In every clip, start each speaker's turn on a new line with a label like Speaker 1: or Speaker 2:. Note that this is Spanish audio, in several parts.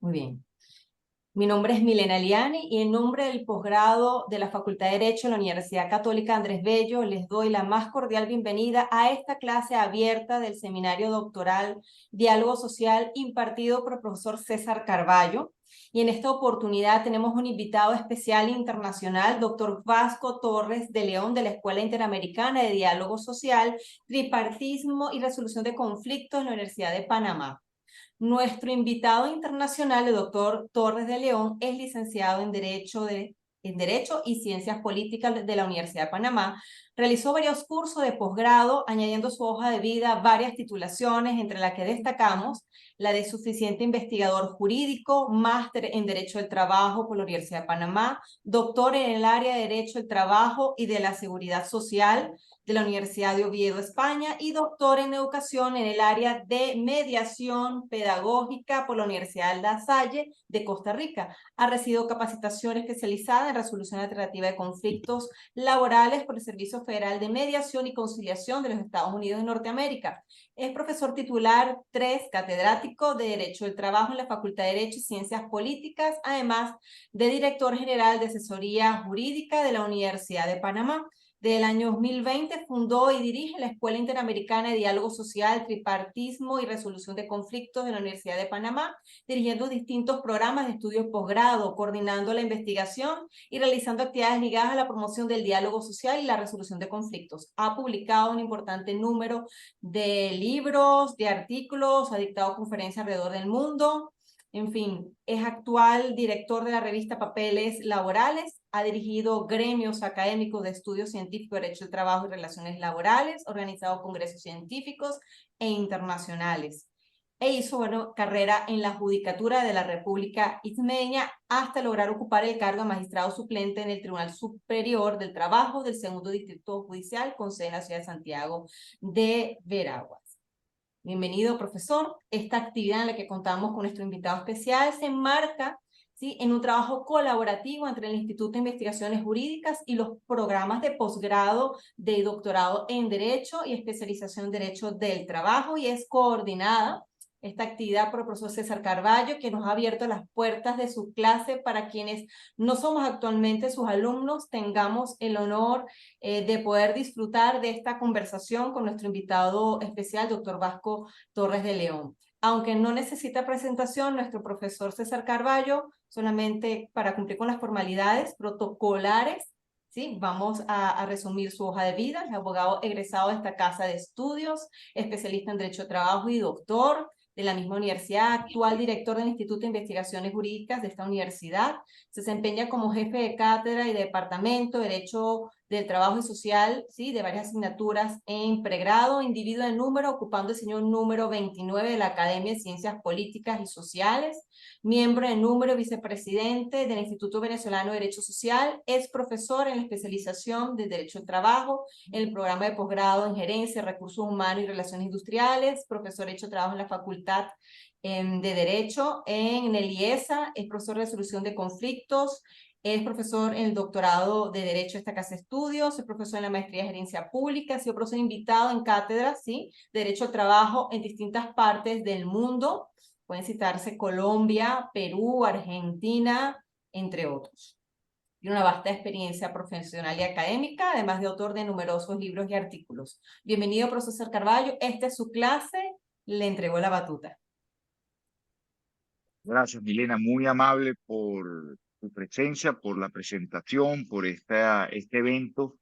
Speaker 1: Muy bien. Mi nombre es Milena Liani y en nombre del posgrado de la Facultad de Derecho de la Universidad Católica Andrés Bello les doy la más cordial bienvenida a esta clase abierta del seminario doctoral Diálogo Social impartido por el profesor César Carballo. Y en esta oportunidad tenemos un invitado especial internacional, doctor Vasco Torres de León, de la Escuela Interamericana de Diálogo Social, Tripartismo y Resolución de Conflictos en la Universidad de Panamá. Nuestro invitado internacional, el doctor Torres de León, es licenciado en Derecho y Ciencias Políticas de la Universidad de Panamá. Realizó varios cursos de posgrado, añadiendo a su hoja de vida varias titulaciones, entre las que destacamos la de suficiente investigador jurídico, máster en Derecho del Trabajo por la Universidad de Panamá, doctor en el área de Derecho del Trabajo y de la Seguridad Social de la Universidad de Oviedo, España, y doctor en Educación en el área de Mediación Pedagógica por la Universidad La Salle de Costa Rica. Ha recibido capacitación especializada en resolución alternativa de conflictos laborales por el Servicio Federal de Mediación y Conciliación de los Estados Unidos de Norteamérica. Es profesor titular 3, catedrático de Derecho del Trabajo en la Facultad de Derecho y Ciencias Políticas, además de director general de Asesoría Jurídica de la Universidad de Panamá. Del año 2020 fundó y dirige la Escuela Interamericana de Diálogo Social, Tripartismo y Resolución de Conflictos de la Universidad de Panamá, dirigiendo distintos programas de estudios posgrado, coordinando la investigación y realizando actividades ligadas a la promoción del diálogo social y la resolución de conflictos. Ha publicado un importante número de libros, de artículos, ha dictado conferencias alrededor del mundo. En fin, es actual director de la revista Papeles Laborales, ha dirigido gremios académicos de estudios científicos, derecho del trabajo y relaciones laborales, organizado congresos científicos e internacionales. E hizo carrera en la Judicatura de la República Ismeña hasta lograr ocupar el cargo de magistrado suplente en el Tribunal Superior del Trabajo del Segundo Distrito Judicial con sede en la ciudad de Santiago de Veraguas. Bienvenido, profesor. Esta actividad en la que contamos con nuestro invitado especial se enmarca, ¿sí?, en un trabajo colaborativo entre el Instituto de Investigaciones Jurídicas y los programas de posgrado de doctorado en Derecho y especialización en Derecho del Trabajo, y es coordinada esta actividad por el profesor César Carballo, que nos ha abierto las puertas de su clase para quienes no somos actualmente sus alumnos, tengamos el honor de poder disfrutar de esta conversación con nuestro invitado especial, doctor Vasco Torres de León. Aunque no necesita presentación, nuestro profesor César Carballo, solamente para cumplir con las formalidades protocolares, ¿sí?, vamos a resumir su hoja de vida. Es abogado egresado de esta casa de estudios, especialista en Derecho de Trabajo y doctor de la misma universidad, actual director del Instituto de Investigaciones Jurídicas de esta universidad. Se desempeña como jefe de cátedra y de departamento de Derecho del Trabajo y Social, ¿sí?, de varias asignaturas en pregrado, individuo de número, ocupando el señor número 29 de la Academia de Ciencias Políticas y Sociales, miembro de número vicepresidente del Instituto Venezolano de Derecho Social, es profesor en la especialización de Derecho del Trabajo, en el programa de posgrado en Gerencia, Recursos Humanos y Relaciones Industriales, profesor de Derecho del Trabajo en la Facultad de Derecho en el IESA, es profesor de Resolución de Conflictos, es profesor en el doctorado de Derecho de esta casa de estudios, es profesor en la maestría de Gerencia Pública, ha sido profesor invitado en cátedras, ¿sí?, de Derecho al Trabajo en distintas partes del mundo. Pueden citarse Colombia, Perú, Argentina, entre otros. Tiene una vasta experiencia profesional y académica, además de autor de numerosos libros y artículos. Bienvenido, profesor Carballo. Esta es su clase. Le entregó la batuta.
Speaker 2: Gracias, Milena, muy amable por tu presencia, por la presentación, por este evento,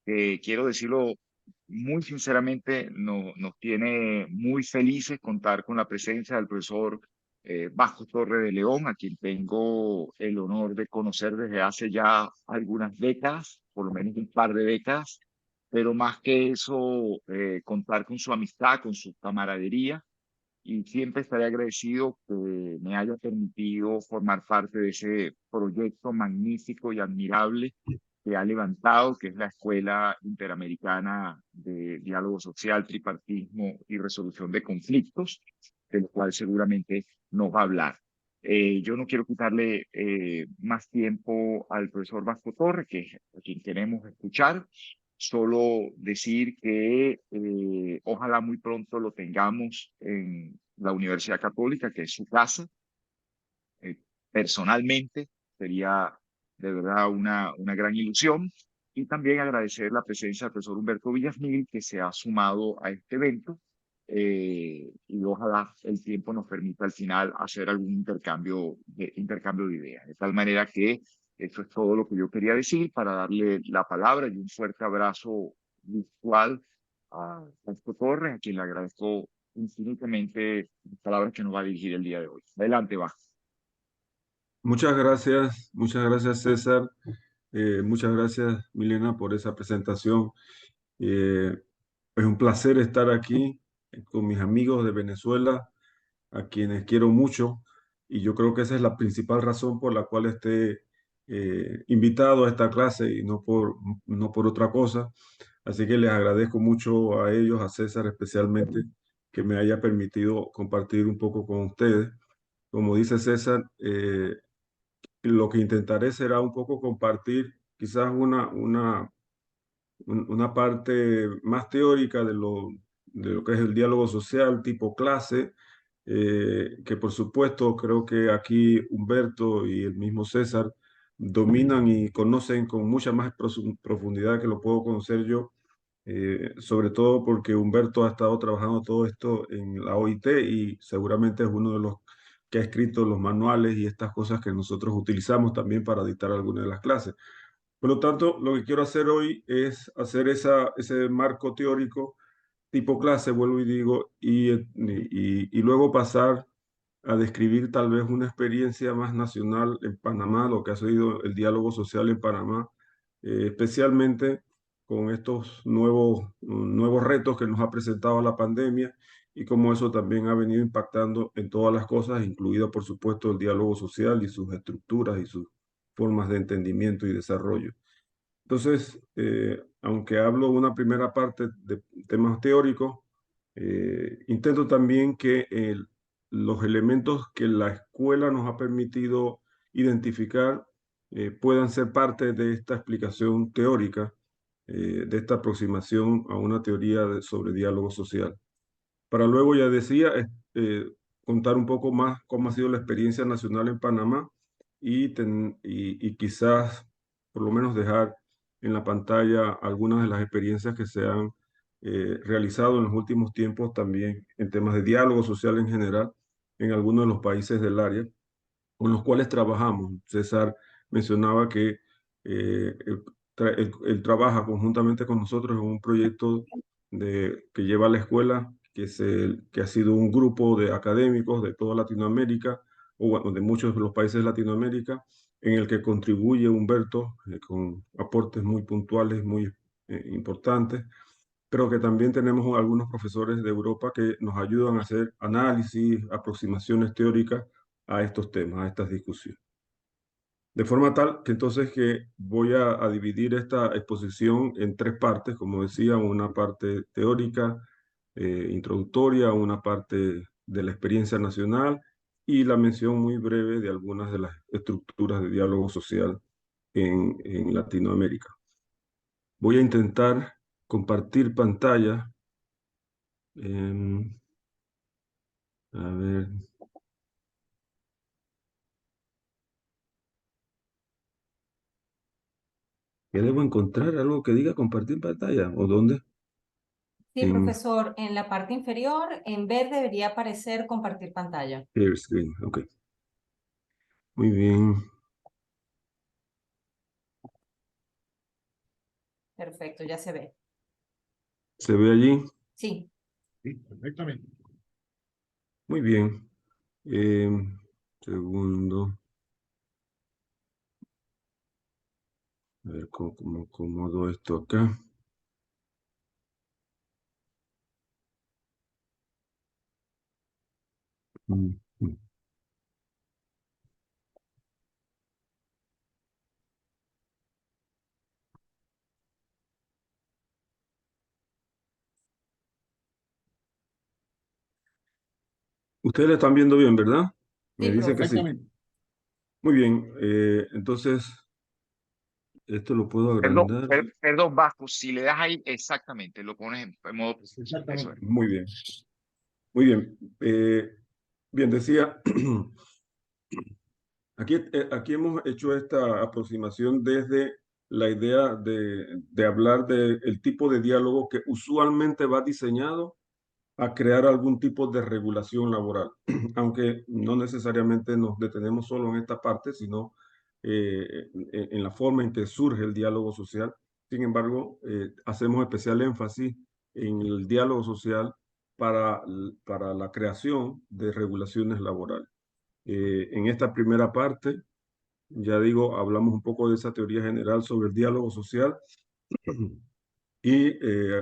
Speaker 2: que quiero decirlo muy sinceramente, nos tiene muy felices contar con la presencia del profesor Vasco Torres de León, a quien tengo el honor de conocer desde hace ya algunas décadas, por lo menos un par de décadas, pero más que eso, contar con su amistad, con su camaradería, y siempre estaré agradecido que me haya permitido formar parte de ese proyecto magnífico y admirable que ha levantado, que es la Escuela Interamericana de Diálogo Social, Tripartismo y Resolución de Conflictos, de lo cual seguramente nos va a hablar. Yo no quiero quitarle más tiempo al profesor Vasco Torres, que es a quien queremos escuchar. Solo decir que ojalá muy pronto lo tengamos en la Universidad Católica, que es su casa. personalmente. Sería de verdad una gran ilusión. Y también agradecer la presencia del profesor Humberto Villasmil, que se ha sumado a este evento. Y ojalá el tiempo nos permita al final hacer algún intercambio de ideas. De tal manera que eso es todo lo que yo quería decir para darle la palabra y un fuerte abrazo virtual a Fausto Torres, a quien le agradezco infinitamente las palabras que nos va a dirigir el día de hoy. Adelante, va.
Speaker 3: muchas gracias César, muchas gracias Milena por esa presentación. Eh, es un placer estar aquí con mis amigos de Venezuela, a quienes quiero mucho, y yo creo que esa es la principal razón por la cual esté invitado a esta clase y no por otra cosa. Así que les agradezco mucho a ellos, a César especialmente, que me haya permitido compartir un poco con ustedes. Como dice César, lo que intentaré será un poco compartir quizás una parte más teórica de lo que es el diálogo social tipo clase, que por supuesto creo que aquí Humberto y el mismo César dominan y conocen con mucha más profundidad que lo puedo conocer yo, sobre todo porque Humberto ha estado trabajando todo esto en la OIT y seguramente es uno de los que ha escrito los manuales y estas cosas que nosotros utilizamos también para dictar algunas de las clases. Por lo tanto, lo que quiero hacer hoy es hacer ese marco teórico tipo clase, vuelvo y digo, y luego pasar a describir tal vez una experiencia más nacional en Panamá, lo que ha sido el diálogo social en Panamá, especialmente con estos nuevos retos que nos ha presentado la pandemia y cómo eso también ha venido impactando en todas las cosas, incluido por supuesto el diálogo social y sus estructuras y sus formas de entendimiento y desarrollo. Entonces, aunque hablo una primera parte de temas teóricos, intento también que los elementos que la escuela nos ha permitido identificar puedan ser parte de esta explicación teórica, de esta aproximación a una teoría sobre diálogo social. Para luego, ya decía, contar un poco más cómo ha sido la experiencia nacional en Panamá y quizás por lo menos dejar en la pantalla algunas de las experiencias que se han realizado en los últimos tiempos también en temas de diálogo social en general en algunos de los países del área con los cuales trabajamos. César mencionaba que él trabaja conjuntamente con nosotros en un proyecto que lleva a la escuela, que ha sido un grupo de académicos de toda Latinoamérica, o bueno, de muchos de los países de Latinoamérica, en el que contribuye Humberto con aportes muy puntuales, muy importantes. Pero que también tenemos algunos profesores de Europa que nos ayudan a hacer análisis, aproximaciones teóricas a estos temas, a estas discusiones. De forma tal que entonces que voy a dividir esta exposición en tres partes, como decía, una parte teórica, introductoria, una parte de la experiencia nacional y la mención muy breve de algunas de las estructuras de diálogo social en Latinoamérica. Voy a intentar compartir pantalla. A ver, ¿qué debo encontrar? ¿Algo que diga compartir pantalla? ¿O dónde?
Speaker 1: Sí,
Speaker 3: En
Speaker 1: profesor, en la parte inferior, en verde debería aparecer compartir pantalla.
Speaker 3: Share Screen. Ok, muy bien.
Speaker 1: Perfecto, ya se ve.
Speaker 3: ¿Se ve allí?
Speaker 1: Sí.
Speaker 2: Sí, perfectamente.
Speaker 3: Muy bien. Eh, segundo. A ver cómo acomodo esto acá. Mm, mm. Ustedes la están viendo bien, ¿verdad?
Speaker 1: Sí,
Speaker 3: Me dice que
Speaker 1: profe.
Speaker 3: sí. Muy bien. Entonces, esto lo puedo
Speaker 2: Perdón,
Speaker 3: agrandar.
Speaker 2: perdón, Vasco, si le das ahí exactamente, lo pones en modo presentación. Eso es.
Speaker 3: Exactamente. Muy bien. Muy bien. Bien, decía, Aquí hemos hecho esta aproximación desde la idea de hablar del tipo de diálogo que usualmente va diseñado a crear algún tipo de regulación laboral, aunque no necesariamente nos detenemos solo en esta parte, sino en la forma en que surge el diálogo social. Sin embargo, hacemos especial énfasis en el diálogo social para la creación de regulaciones laborales. En esta primera parte, ya digo, hablamos un poco de esa teoría general sobre el diálogo social y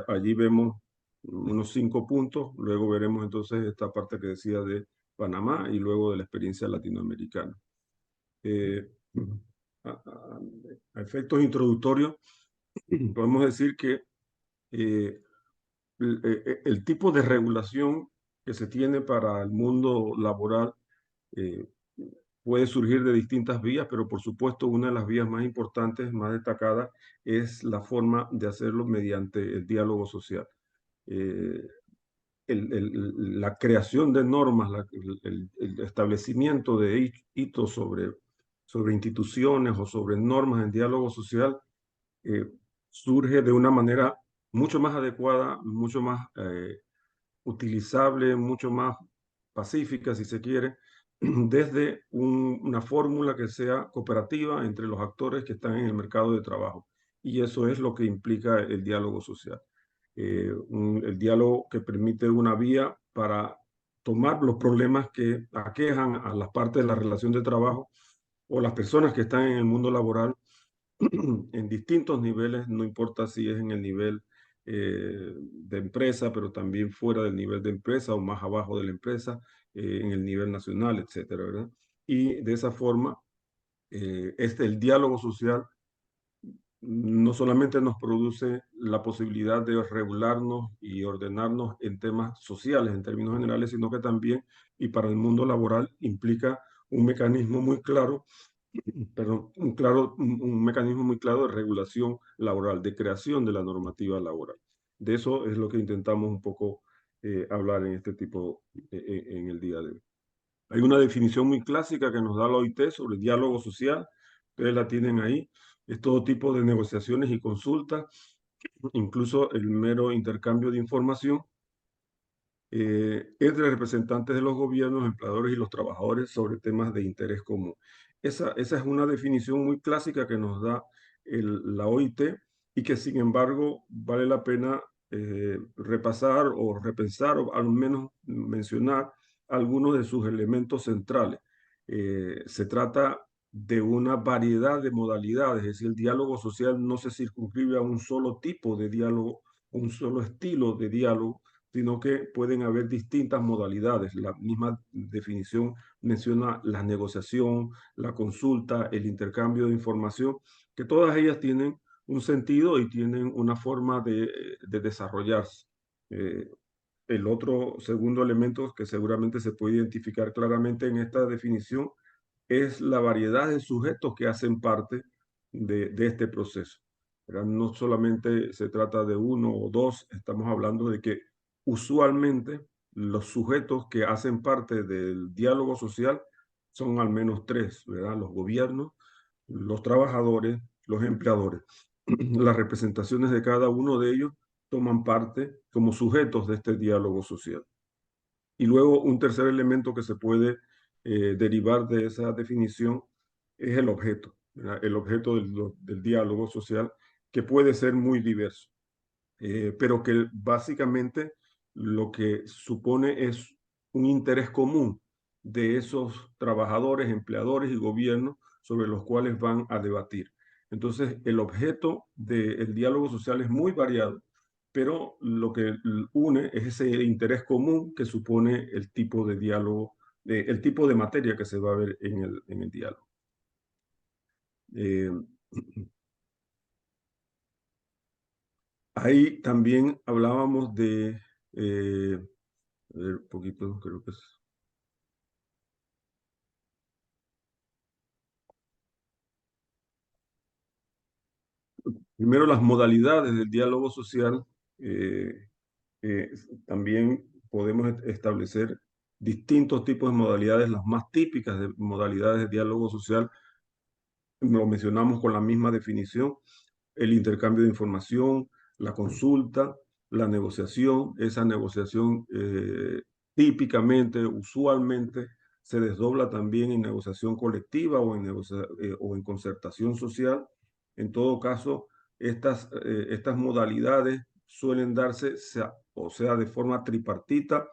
Speaker 3: allí vemos unos 5 puntos. Luego veremos entonces esta parte que decía de Panamá y luego de la experiencia latinoamericana. Eh, a efectos introductorios, podemos decir que el tipo de regulación que se tiene para el mundo laboral eh, puede surgir de distintas vías, pero por supuesto una de las vías más importantes, más destacadas, es la forma de hacerlo mediante el diálogo social. Eh, la creación de normas, el establecimiento de hitos sobre instituciones o sobre normas en diálogo social eh, surge de una manera mucho más adecuada, mucho más utilizable, mucho más pacífica, si se quiere, desde una fórmula que sea cooperativa entre los actores que están en el mercado de trabajo. Y eso es lo que implica el diálogo social. El diálogo que permite una vía para tomar los problemas que aquejan a las partes de la relación de trabajo o las personas que están en el mundo laboral en distintos niveles, no importa si es en el nivel de empresa, pero también fuera del nivel de empresa o más abajo de la empresa, en el nivel nacional, etcétera, ¿verdad? Y de esa forma, el diálogo social no solamente nos produce la posibilidad de regularnos y ordenarnos en temas sociales, en términos generales, sino que también, y para el mundo laboral, implica un mecanismo muy claro, perdón, un mecanismo muy claro de regulación laboral, de creación de la normativa laboral. De eso es lo que intentamos un poco hablar en este tipo, en el día de hoy. Hay una definición muy clásica que nos da la OIT sobre el diálogo social. Ustedes la tienen ahí. Es todo tipo de negociaciones y consultas, incluso el mero intercambio de información entre representantes de los gobiernos, empleadores y los trabajadores sobre temas de interés común. Esa es una definición muy clásica que nos da la OIT y que sin embargo vale la pena repasar o repensar o al menos mencionar algunos de sus elementos centrales. Se trata de una variedad de modalidades, es decir, el diálogo social no se circunscribe a un solo tipo de diálogo, un solo estilo de diálogo, sino que pueden haber distintas modalidades. La misma definición menciona la negociación, la consulta, el intercambio de información, que todas ellas tienen un sentido y tienen una forma de desarrollarse. Eh, el otro segundo elemento que seguramente se puede identificar claramente en esta definición es la variedad de sujetos que hacen parte de este proceso. ¿Verdad? No solamente se trata de uno o dos, estamos hablando de que usualmente los sujetos que hacen parte del diálogo social son al menos tres, ¿verdad? Los gobiernos, los trabajadores, los empleadores. Las representaciones de cada uno de ellos toman parte como sujetos de este diálogo social. Y luego un tercer elemento que se puede derivar de esa definición es el objeto, ¿verdad? El objeto del diálogo social, que puede ser muy diverso, pero que básicamente lo que supone es un interés común de esos trabajadores, empleadores y gobiernos sobre los cuales van a debatir. Entonces, el objeto del diálogo social es muy variado, pero lo que une es ese interés común que supone el tipo de diálogo, el tipo de materia que se va a ver en el diálogo. Eh, Ahí también hablábamos a ver, un poquito, creo que es. Primero, las modalidades del diálogo social. eh, También podemos establecer distintos tipos de modalidades, las más típicas de modalidades de diálogo social, lo mencionamos con la misma definición: el intercambio de información, la consulta, la negociación. Esa negociación típicamente, usualmente, se desdobla también en negociación colectiva o en concertación social. En todo caso, estas modalidades suelen darse, o sea, de forma tripartita,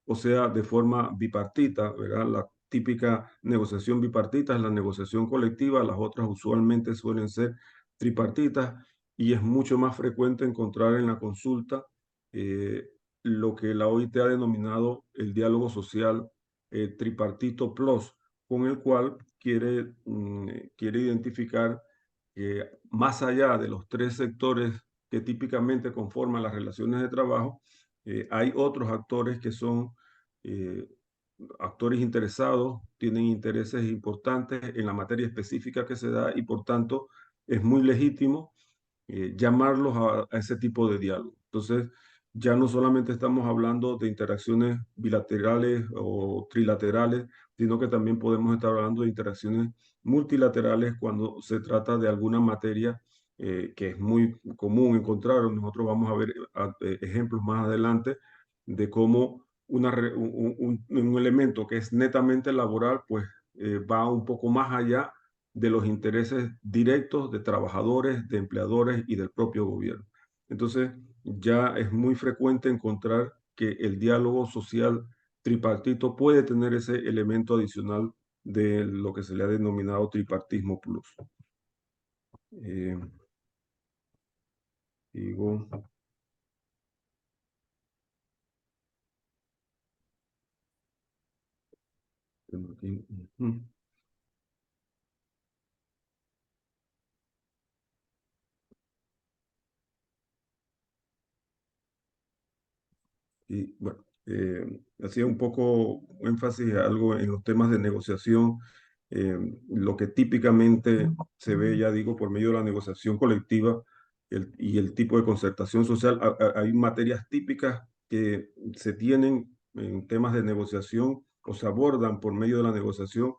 Speaker 3: o sea, de forma bipartita, ¿verdad? La típica negociación bipartita es la negociación colectiva, las otras usualmente suelen ser tripartitas, y es mucho más frecuente encontrar en la consulta eh, lo que la OIT ha denominado el diálogo social tripartito plus, con el cual quiere identificar que más allá de los tres sectores que típicamente conforman las relaciones de trabajo, hay otros actores que son eh, actores interesados, tienen intereses importantes en la materia específica que se da, y por tanto es muy legítimo llamarlos a ese tipo de diálogo. Entonces, ya no solamente estamos hablando de interacciones bilaterales o trilaterales, sino que también podemos estar hablando de interacciones multilaterales cuando se trata de alguna materia que es muy común encontrar. Nosotros vamos a ver ejemplos más adelante de cómo un elemento que es netamente laboral, pues va un poco más allá de los intereses directos de trabajadores, de empleadores y del propio gobierno. Entonces, ya es muy frecuente encontrar que el diálogo social tripartito puede tener ese elemento adicional de lo que se le ha denominado tripartismo plus. Digo, y bueno, hacía un poco énfasis a algo en los temas de negociación, lo que típicamente se ve, ya digo, por medio de la negociación colectiva y el tipo de concertación social. Hay materias típicas que se tienen en temas de negociación o se abordan por medio de la negociación.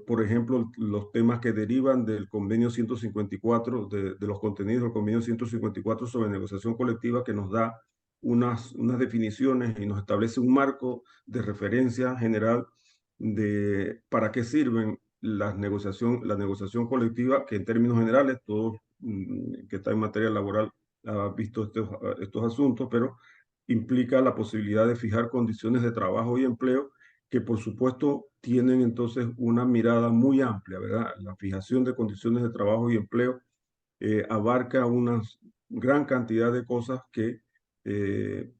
Speaker 3: Por ejemplo, los temas que derivan del convenio 154, de los contenidos del convenio 154 sobre negociación colectiva, que nos da unas definiciones y nos establece un marco de referencia general de para qué sirven la negociación colectiva, que en términos generales todos que está en materia laboral ha visto estos asuntos, pero implica la posibilidad de fijar condiciones de trabajo y empleo que por supuesto tienen entonces una mirada muy amplia, ¿verdad? La fijación de condiciones de trabajo y empleo abarca una gran cantidad de cosas eh,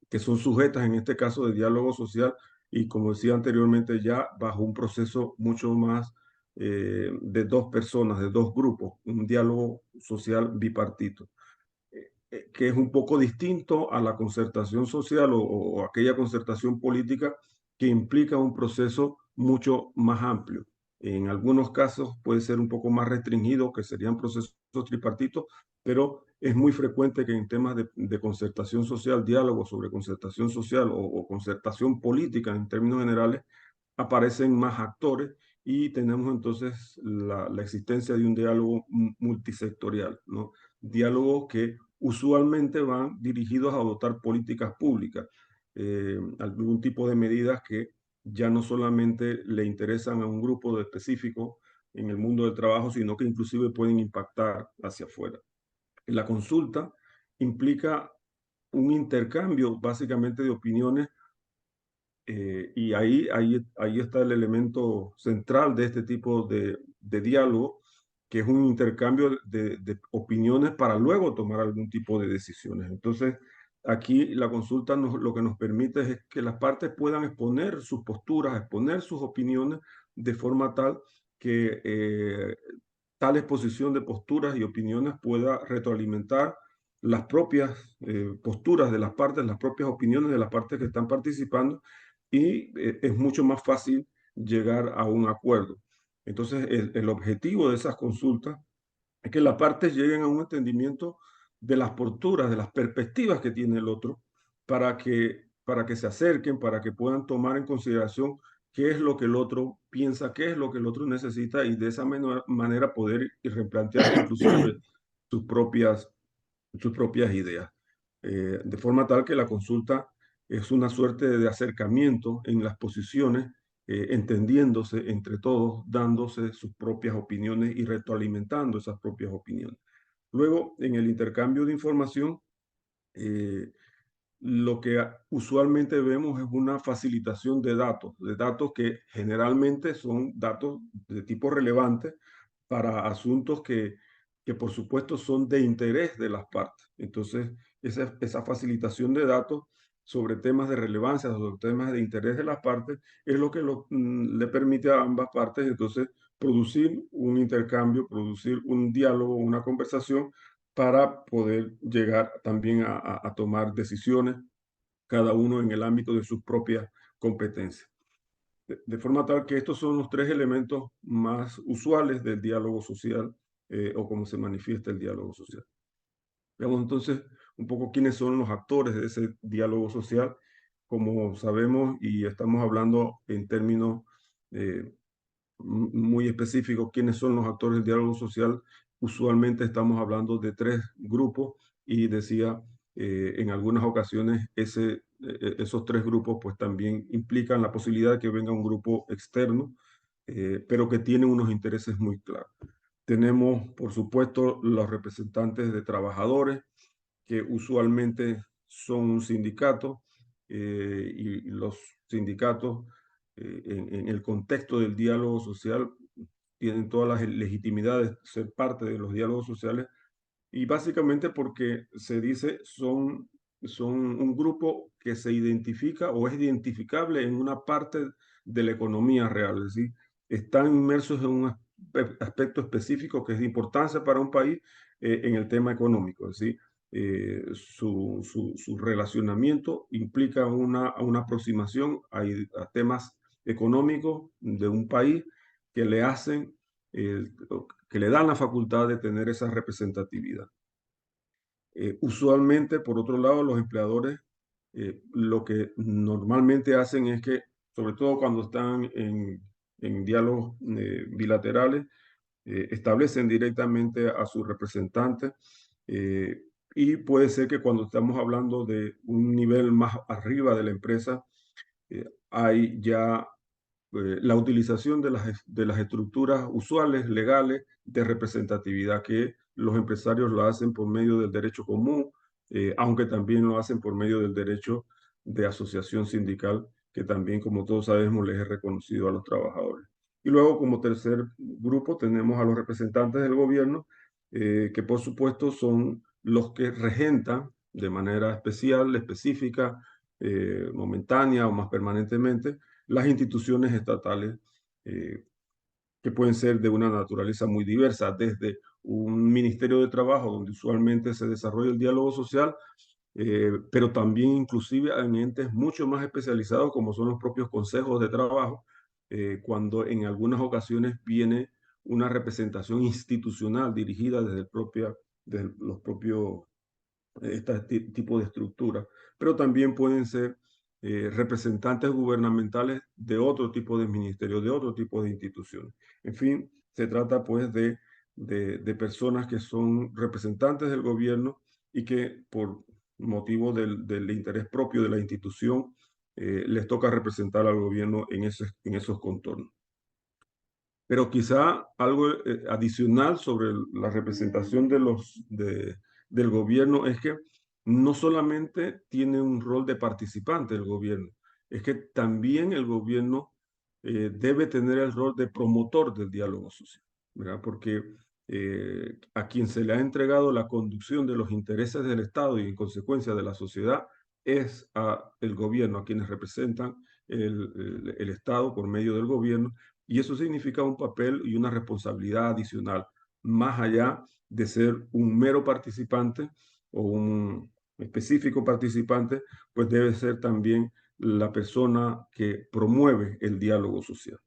Speaker 3: que son sujetas en este caso de diálogo social, y como decía anteriormente, ya bajo un proceso mucho más de dos personas, de dos grupos, un diálogo social bipartito, que es un poco distinto a la concertación social o aquella concertación política que implica un proceso mucho más amplio. En algunos casos puede ser un poco más restringido, que serían procesos tripartitos, pero es muy frecuente que en temas de concertación social, diálogo sobre concertación social o concertación política en términos generales, aparecen más actores, y tenemos entonces la existencia de un diálogo multisectorial, ¿no? Diálogos que usualmente van dirigidos a adoptar políticas públicas, algún tipo de medidas que ya no solamente le interesan a un grupo de específico en el mundo del trabajo, sino que inclusive pueden impactar hacia afuera. La consulta implica un intercambio básicamente de opiniones, y ahí está el elemento central de este tipo de diálogo, que es un intercambio de opiniones para luego tomar algún tipo de decisiones. Entonces, aquí la consulta lo que nos permite es que las partes puedan exponer sus posturas, exponer sus opiniones de forma tal que tal exposición de posturas y opiniones pueda retroalimentar las propias posturas de las partes, las propias opiniones de las partes que están participando, y es mucho más fácil llegar a un acuerdo. Entonces, el objetivo de esas consultas es que las partes lleguen a un entendimiento de las posturas, de las perspectivas que tiene el otro, para que para que se acerquen, para que puedan tomar en consideración qué es lo que el otro piensa, qué es lo que el otro necesita y de esa manera poder y replantearse inclusive sus propias, sus propias ideas. De forma tal que la consulta es una suerte de acercamiento en las posiciones, entendiéndose entre todos, dándose sus propias opiniones y retroalimentando esas propias opiniones. Luego, en el intercambio de información, lo que usualmente vemos es una facilitación de datos que generalmente son datos de tipo relevante para asuntos que por supuesto son de interés de las partes. Entonces, esa facilitación de datos sobre temas de relevancia, sobre temas de interés de las partes, es lo que le permite a ambas partes entonces producir un intercambio, producir un diálogo, una conversación para poder llegar también a tomar decisiones, cada uno en el ámbito de sus propias competencias. De forma tal que estos son los tres elementos más usuales del diálogo social, o cómo se manifiesta el diálogo social. Veamos entonces un poco quiénes son los actores de ese diálogo social. Como sabemos y estamos hablando en términos muy específicos, quiénes son los actores del diálogo social, usualmente estamos hablando de tres grupos y decía, en algunas ocasiones esos tres grupos pues también implican la posibilidad de que venga un grupo externo, pero que tiene unos intereses muy claros. Tenemos, por supuesto, los representantes de trabajadores, que usualmente son un sindicato, y los sindicatos en el contexto del diálogo social tienen toda la legitimidad de ser parte de los diálogos sociales, y básicamente porque se dice son un grupo que se identifica o es identificable en una parte de la economía real, es decir, están inmersos en un aspecto específico que es de importancia para un país, en el tema económico, es decir, su relacionamiento implica una aproximación a temas económicos de un país que le hacen, eh, que le dan la facultad de tener esa representatividad. Usualmente, por otro lado, los empleadores lo que normalmente hacen es que, sobre todo cuando están en diálogos bilaterales, establecen directamente a sus representantes, y puede ser que cuando estamos hablando de un nivel más arriba de la empresa, hay ya la utilización de las estructuras usuales, legales, de representatividad, que los empresarios lo hacen por medio del derecho común, aunque también lo hacen por medio del derecho de asociación sindical, que también, como todos sabemos, les es reconocido a los trabajadores. Y luego, como tercer grupo, tenemos a los representantes del gobierno, que por supuesto son los que regentan de manera especial, específica, momentánea o más permanentemente, las instituciones estatales, eh, que pueden ser de una naturaleza muy diversa, desde un ministerio de trabajo donde usualmente se desarrolla el diálogo social, pero también inclusive en entes mucho más especializados como son los propios consejos de trabajo, cuando en algunas ocasiones viene una representación institucional dirigida desde los propios este tipo de estructura, pero también pueden ser representantes gubernamentales de otro tipo de ministerios, de otro tipo de instituciones. En fin, se trata pues de personas que son representantes del gobierno y que por motivo del interés propio de la institución, les toca representar al gobierno en esos contornos. Pero quizá algo adicional sobre la representación del gobierno es que no solamente tiene un rol de participante el gobierno, es que también el gobierno debe tener el rol de promotor del diálogo social, ¿verdad? Porque a quien se le ha entregado la conducción de los intereses del Estado y en consecuencia de la sociedad es a el gobierno, a quienes representan el Estado por medio del gobierno, y eso significa un papel y una responsabilidad adicional, más allá de ser un mero participante o un específico participante, pues debe ser también la persona que promueve el diálogo social.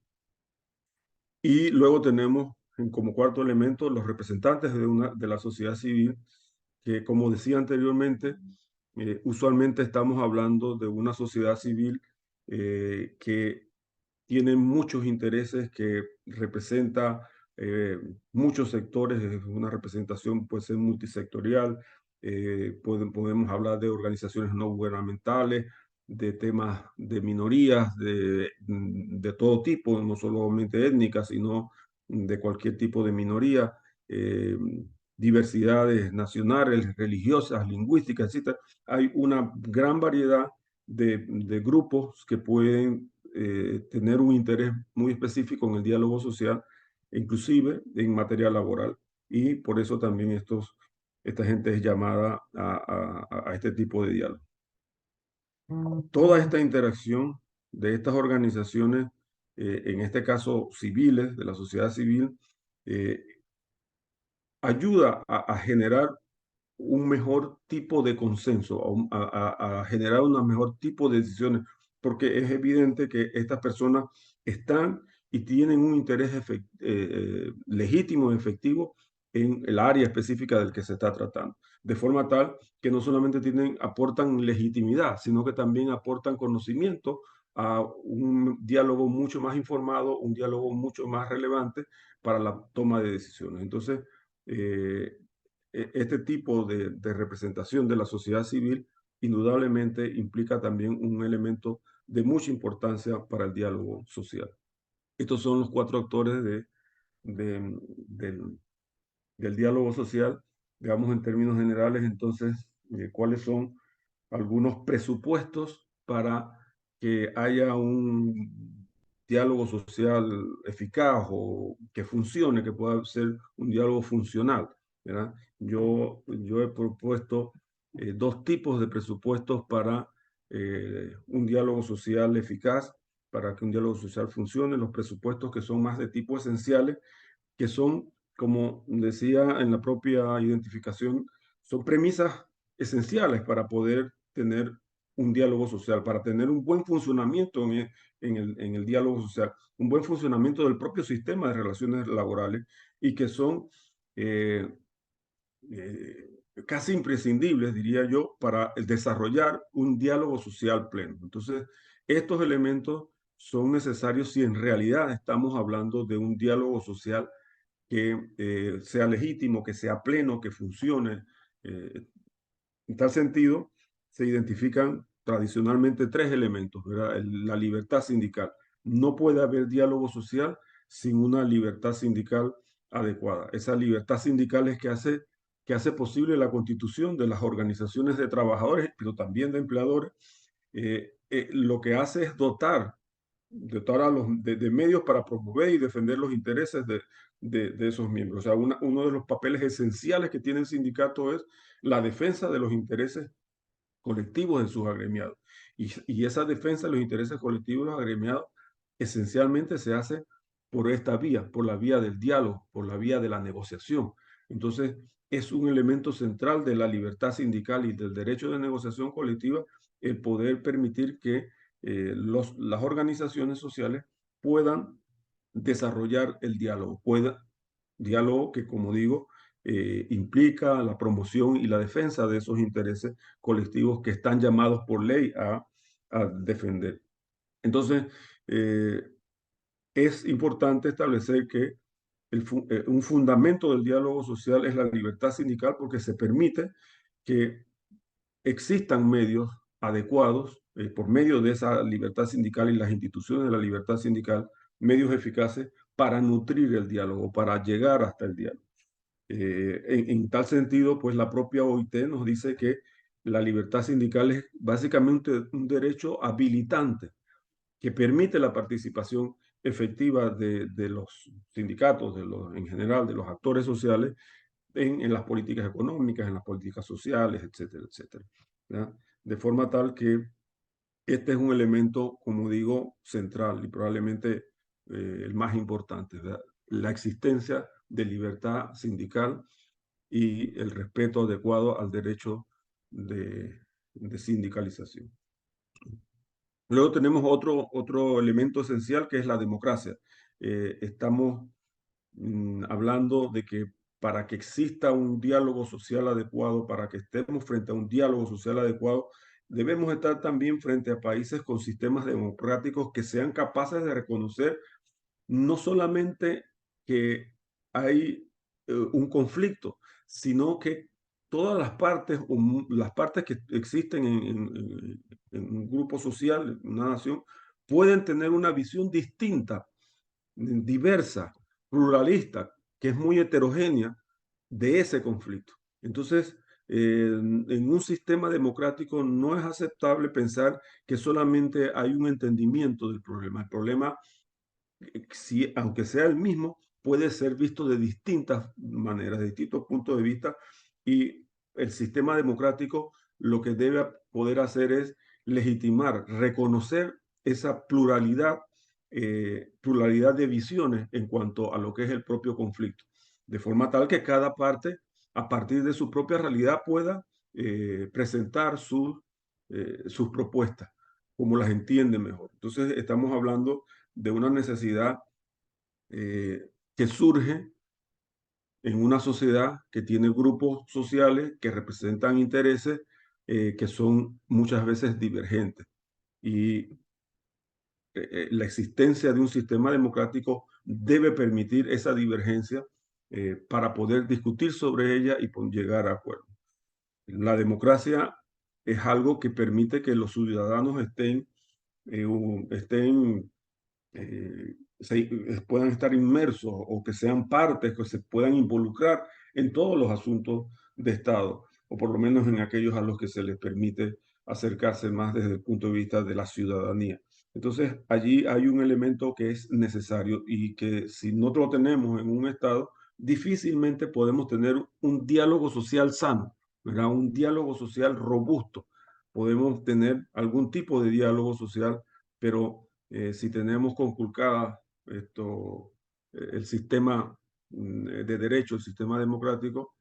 Speaker 3: Y luego tenemos como cuarto elemento los representantes de la sociedad civil, que como decía anteriormente, usualmente estamos hablando de una sociedad civil que tiene muchos intereses, que representa muchos sectores, es una representación puede ser multisectorial, podemos hablar de organizaciones no gubernamentales, de temas de minorías, de todo tipo, no solamente étnicas, sino de cualquier tipo de minoría, eh, diversidades nacionales, religiosas, lingüísticas, etc. Hay una gran variedad de grupos que pueden tener un interés muy específico en el diálogo social, inclusive en materia laboral. Y por eso también esta gente es llamada a este tipo de diálogo. Toda esta interacción de estas organizaciones, en este caso civiles, de la sociedad civil, eh, ayuda a generar un mejor tipo de consenso, a generar un mejor tipo de decisiones, porque es evidente que estas personas están y tienen un interés legítimo y efectivo en el área específica del que se está tratando, de forma tal que no solamente aportan legitimidad, sino que también aportan conocimiento a un diálogo mucho más informado, un diálogo mucho más relevante para la toma de decisiones. Entonces, eh, este tipo de representación de la sociedad civil indudablemente implica también un elemento de mucha importancia para el diálogo social. Estos son los cuatro actores de, del, del diálogo social, digamos en términos generales, entonces, cuáles son algunos presupuestos para que haya un diálogo social eficaz o que funcione, que pueda ser un diálogo funcional, ¿verdad? Yo he propuesto dos tipos de presupuestos para un diálogo social eficaz, para que un diálogo social funcione, los presupuestos que son más de tipo esenciales, que son, como decía en la propia identificación, son premisas esenciales para poder tener un diálogo social, para tener un buen funcionamiento en el diálogo social, un buen funcionamiento del propio sistema de relaciones laborales y que son eh, eh, casi imprescindibles, diría yo, para desarrollar un diálogo social pleno. Entonces, estos elementos son necesarios si en realidad estamos hablando de un diálogo social que sea legítimo, que sea pleno, que funcione. Eh, en tal sentido, se identifican tradicionalmente tres elementos, ¿verdad? La libertad sindical. No puede haber diálogo social sin una libertad sindical adecuada. Esa libertad sindical es que hace posible la constitución de las organizaciones de trabajadores, pero también de empleadores. Lo que hace es dotar a de medios para promover y defender los intereses de esos miembros. O sea, uno de los papeles esenciales que tiene el sindicato es la defensa de los intereses colectivos de sus agremiados. Y esa defensa de los intereses colectivos de los agremiados esencialmente se hace por esta vía, por la vía del diálogo, por la vía de la negociación. Entonces, es un elemento central de la libertad sindical y del derecho de negociación colectiva el poder permitir que las organizaciones sociales puedan desarrollar el diálogo, diálogo que, como digo, implica la promoción y la defensa de esos intereses colectivos que están llamados por ley a defender. Entonces, eh, es importante establecer que un fundamento del diálogo social es la libertad sindical porque se permite que existan medios adecuados por medio de esa libertad sindical y las instituciones de la libertad sindical, medios eficaces para nutrir el diálogo, para llegar hasta el diálogo. En tal sentido, pues la propia OIT nos dice que la libertad sindical es básicamente un derecho habilitante que permite la participación efectiva de los sindicatos, en general, de los actores sociales en las políticas económicas, en las políticas sociales, etcétera, etcétera. ¿Ya? De forma tal que este es un elemento, como digo, central y probablemente el más importante, ¿verdad? La existencia de libertad sindical y el respeto adecuado al derecho de sindicalización. Luego tenemos otro elemento esencial que es la democracia. Estamos hablando de que para que exista un diálogo social adecuado, para que estemos frente a un diálogo social adecuado, debemos estar también frente a países con sistemas democráticos que sean capaces de reconocer no solamente que hay un conflicto, sino que todas las partes, o las partes que existen en un grupo social, en una nación, pueden tener una visión distinta, diversa, pluralista, que es muy heterogénea de ese conflicto. Entonces, en un sistema democrático no es aceptable pensar que solamente hay un entendimiento del problema. El problema, si, aunque sea el mismo, puede ser visto de distintas maneras, de distintos puntos de vista, y el sistema democrático lo que debe poder hacer es legitimar, reconocer esa pluralidad de visiones en cuanto a lo que es el propio conflicto, de forma tal que cada parte, a partir de su propia realidad, pueda presentar sus propuestas como las entiende mejor. Entonces, estamos hablando de una necesidad que surge en una sociedad que tiene grupos sociales que representan intereses que son muchas veces divergentes. Y la existencia de un sistema democrático debe permitir esa divergencia para poder discutir sobre ella y llegar a acuerdos. La democracia es algo que permite que los ciudadanos estén puedan estar inmersos o que sean partes, que se puedan involucrar en todos los asuntos de Estado, o por lo menos en aquellos a los que se les permite acercarse más desde el punto de vista de la ciudadanía. Entonces, allí hay un elemento que es necesario y que si no lo tenemos en un Estado, difícilmente podemos tener un diálogo social sano, ¿verdad? Un diálogo social robusto. Podemos tener algún tipo de diálogo social, pero si tenemos conculcada el sistema de derecho, el sistema democrático,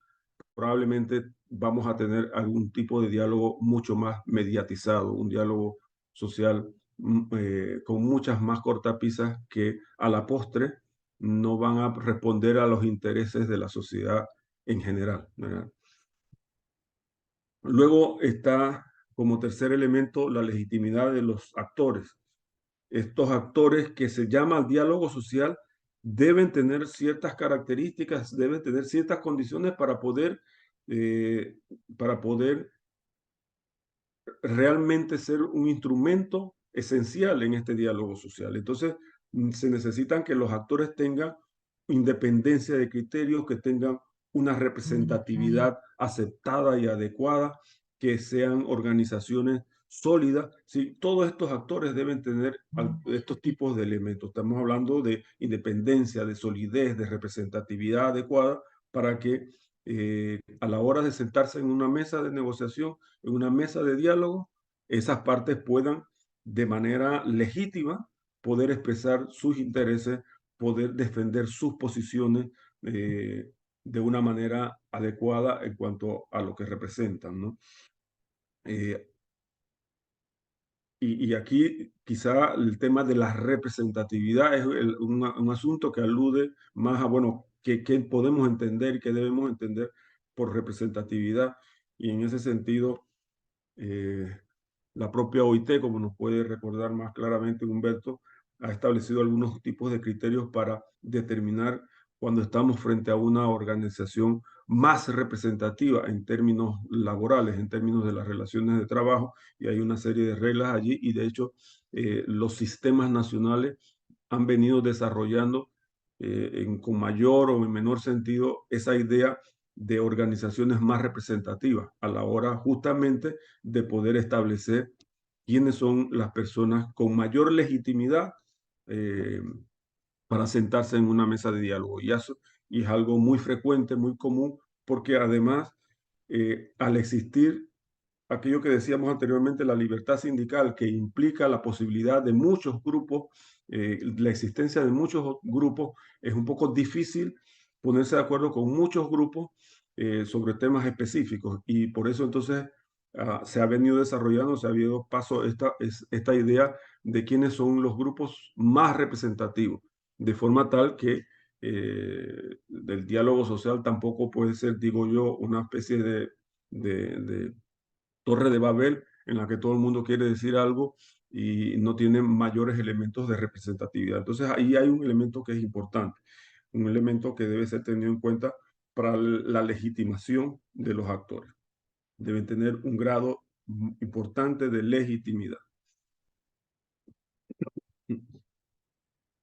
Speaker 3: probablemente vamos a tener algún tipo de diálogo mucho más mediatizado, un diálogo social con muchas más cortapisas que a la postre no van a responder a los intereses de la sociedad en general, ¿verdad? Luego está como tercer elemento la legitimidad de los actores. Estos actores que se llama diálogo social deben tener ciertas características, deben tener ciertas condiciones eh, para poder realmente ser un instrumento esencial en este diálogo social. Entonces, se necesitan que los actores tengan independencia de criterios, que tengan una representatividad aceptada y adecuada, que sean organizaciones sólidas. Sí, todos estos actores deben tener estos tipos de elementos. Estamos hablando de independencia, de solidez, de representatividad adecuada para que a la hora de sentarse en una mesa de negociación, en una mesa de diálogo, esas partes puedan de manera legítima poder expresar sus intereses, poder defender sus posiciones de una manera adecuada en cuanto a lo que representan, ¿no? Eh, y aquí quizá el tema de la representatividad es un asunto que alude más a, bueno, qué podemos entender y qué debemos entender por representatividad. Y en ese sentido, la propia OIT, como nos puede recordar más claramente Humberto, ha establecido algunos tipos de criterios para determinar cuando estamos frente a una organización más representativa en términos laborales, en términos de las relaciones de trabajo, y hay una serie de reglas allí, y de hecho los sistemas nacionales han venido desarrollando con mayor o en menor sentido esa idea de organizaciones más representativas a la hora justamente de poder establecer quiénes son las personas con mayor legitimidad eh, para sentarse en una mesa de diálogo. Y es algo muy frecuente, muy común, porque además, al existir aquello que decíamos anteriormente, la libertad sindical, que implica la posibilidad de muchos grupos, la existencia de muchos grupos, es un poco difícil ponerse de acuerdo con muchos grupos sobre temas específicos. Y por eso entonces se ha venido desarrollando, se ha habido paso esta idea de quiénes son los grupos más representativos, de forma tal que del diálogo social tampoco puede ser, digo yo, una especie de torre de Babel en la que todo el mundo quiere decir algo y no tiene mayores elementos de representatividad. Entonces ahí hay un elemento que es importante, un elemento que debe ser tenido en cuenta para la legitimación de los actores. Deben tener un grado importante de legitimidad.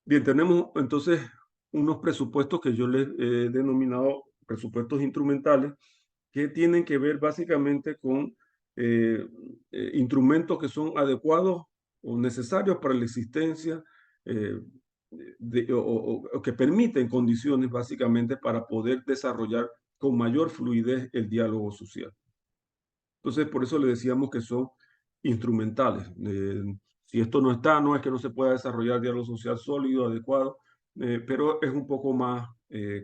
Speaker 3: Bien, tenemos entonces unos presupuestos que yo les he denominado presupuestos instrumentales, que tienen que ver básicamente con eh, instrumentos que son adecuados o necesarios para la existencia eh, o que permiten condiciones básicamente para poder desarrollar con mayor fluidez el diálogo social. Entonces, por eso le decíamos que son instrumentales. Si esto no está, no es que no se pueda desarrollar diálogo social sólido, adecuado, pero es un poco más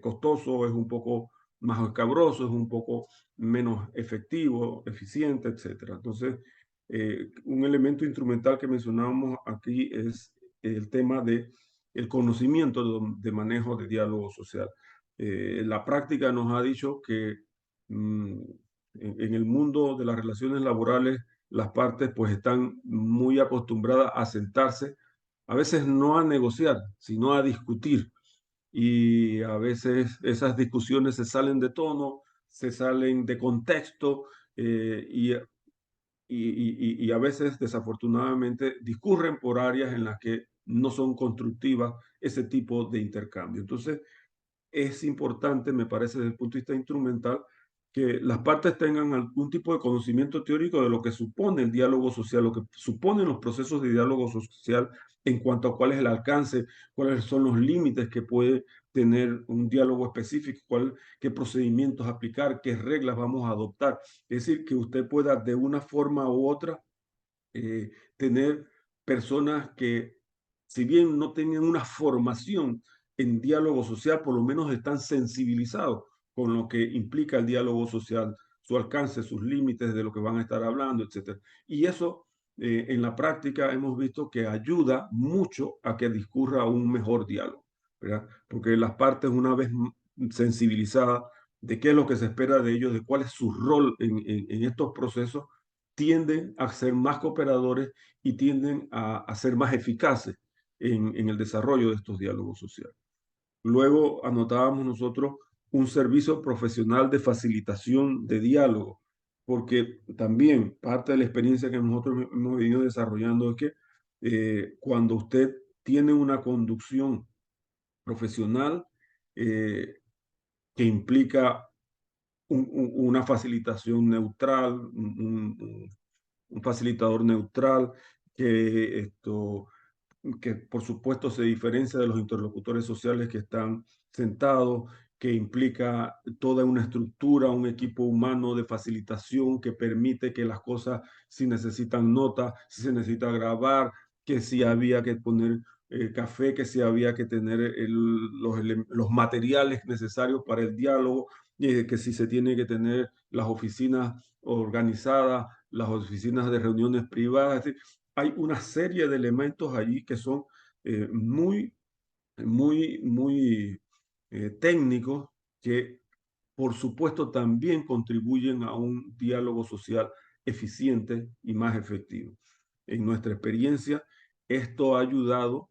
Speaker 3: costoso, es un poco más escabroso, es un poco menos efectivo, eficiente, etcétera. Entonces, un elemento instrumental que mencionábamos aquí es el tema de el conocimiento de manejo de diálogo social. La práctica nos ha dicho que mm, en el mundo de las relaciones laborales, las partes pues están muy acostumbradas a sentarse, a veces no a negociar, sino a discutir. Y a veces esas discusiones se salen de tono, se salen de contexto y a veces desafortunadamente discurren por áreas en las que no son constructivas ese tipo de intercambio. Entonces, es importante, me parece, desde el punto de vista instrumental, que las partes tengan algún tipo de conocimiento teórico de lo que supone el diálogo social, lo que suponen los procesos de diálogo social en cuanto a cuál es el alcance, cuáles son los límites que puede tener un diálogo específico, qué procedimientos aplicar, qué reglas vamos a adoptar. Es decir, que usted pueda de una forma u otra tener personas que, si bien no tengan una formación en diálogo social, por lo menos están sensibilizados con lo que implica el diálogo social, su alcance, sus límites de lo que van a estar hablando, etc. Y eso en la práctica hemos visto que ayuda mucho a que discurra un mejor diálogo, ¿verdad? Porque las partes, una vez sensibilizadas de qué es lo que se espera de ellos, de cuál es su rol en estos procesos, tienden a ser más cooperadores y tienden a ser más eficaces en el desarrollo de estos diálogos sociales. Luego anotábamos nosotros un servicio profesional de facilitación de diálogo, porque también parte de la experiencia que nosotros hemos venido desarrollando es que cuando usted tiene una conducción profesional que implica una facilitación neutral, un facilitador neutral que por supuesto se diferencia de los interlocutores sociales que están sentados, que implica toda una estructura, un equipo humano de facilitación que permite que las cosas, si necesitan notas, si se necesita grabar, que si había que poner café, que si había que tener los materiales necesarios para el diálogo, que si se tiene que tener las oficinas organizadas, las oficinas de reuniones privadas. Hay una serie de elementos allí que son muy, muy técnicos que, por supuesto, también contribuyen a un diálogo social eficiente y más efectivo. En nuestra experiencia, esto ha ayudado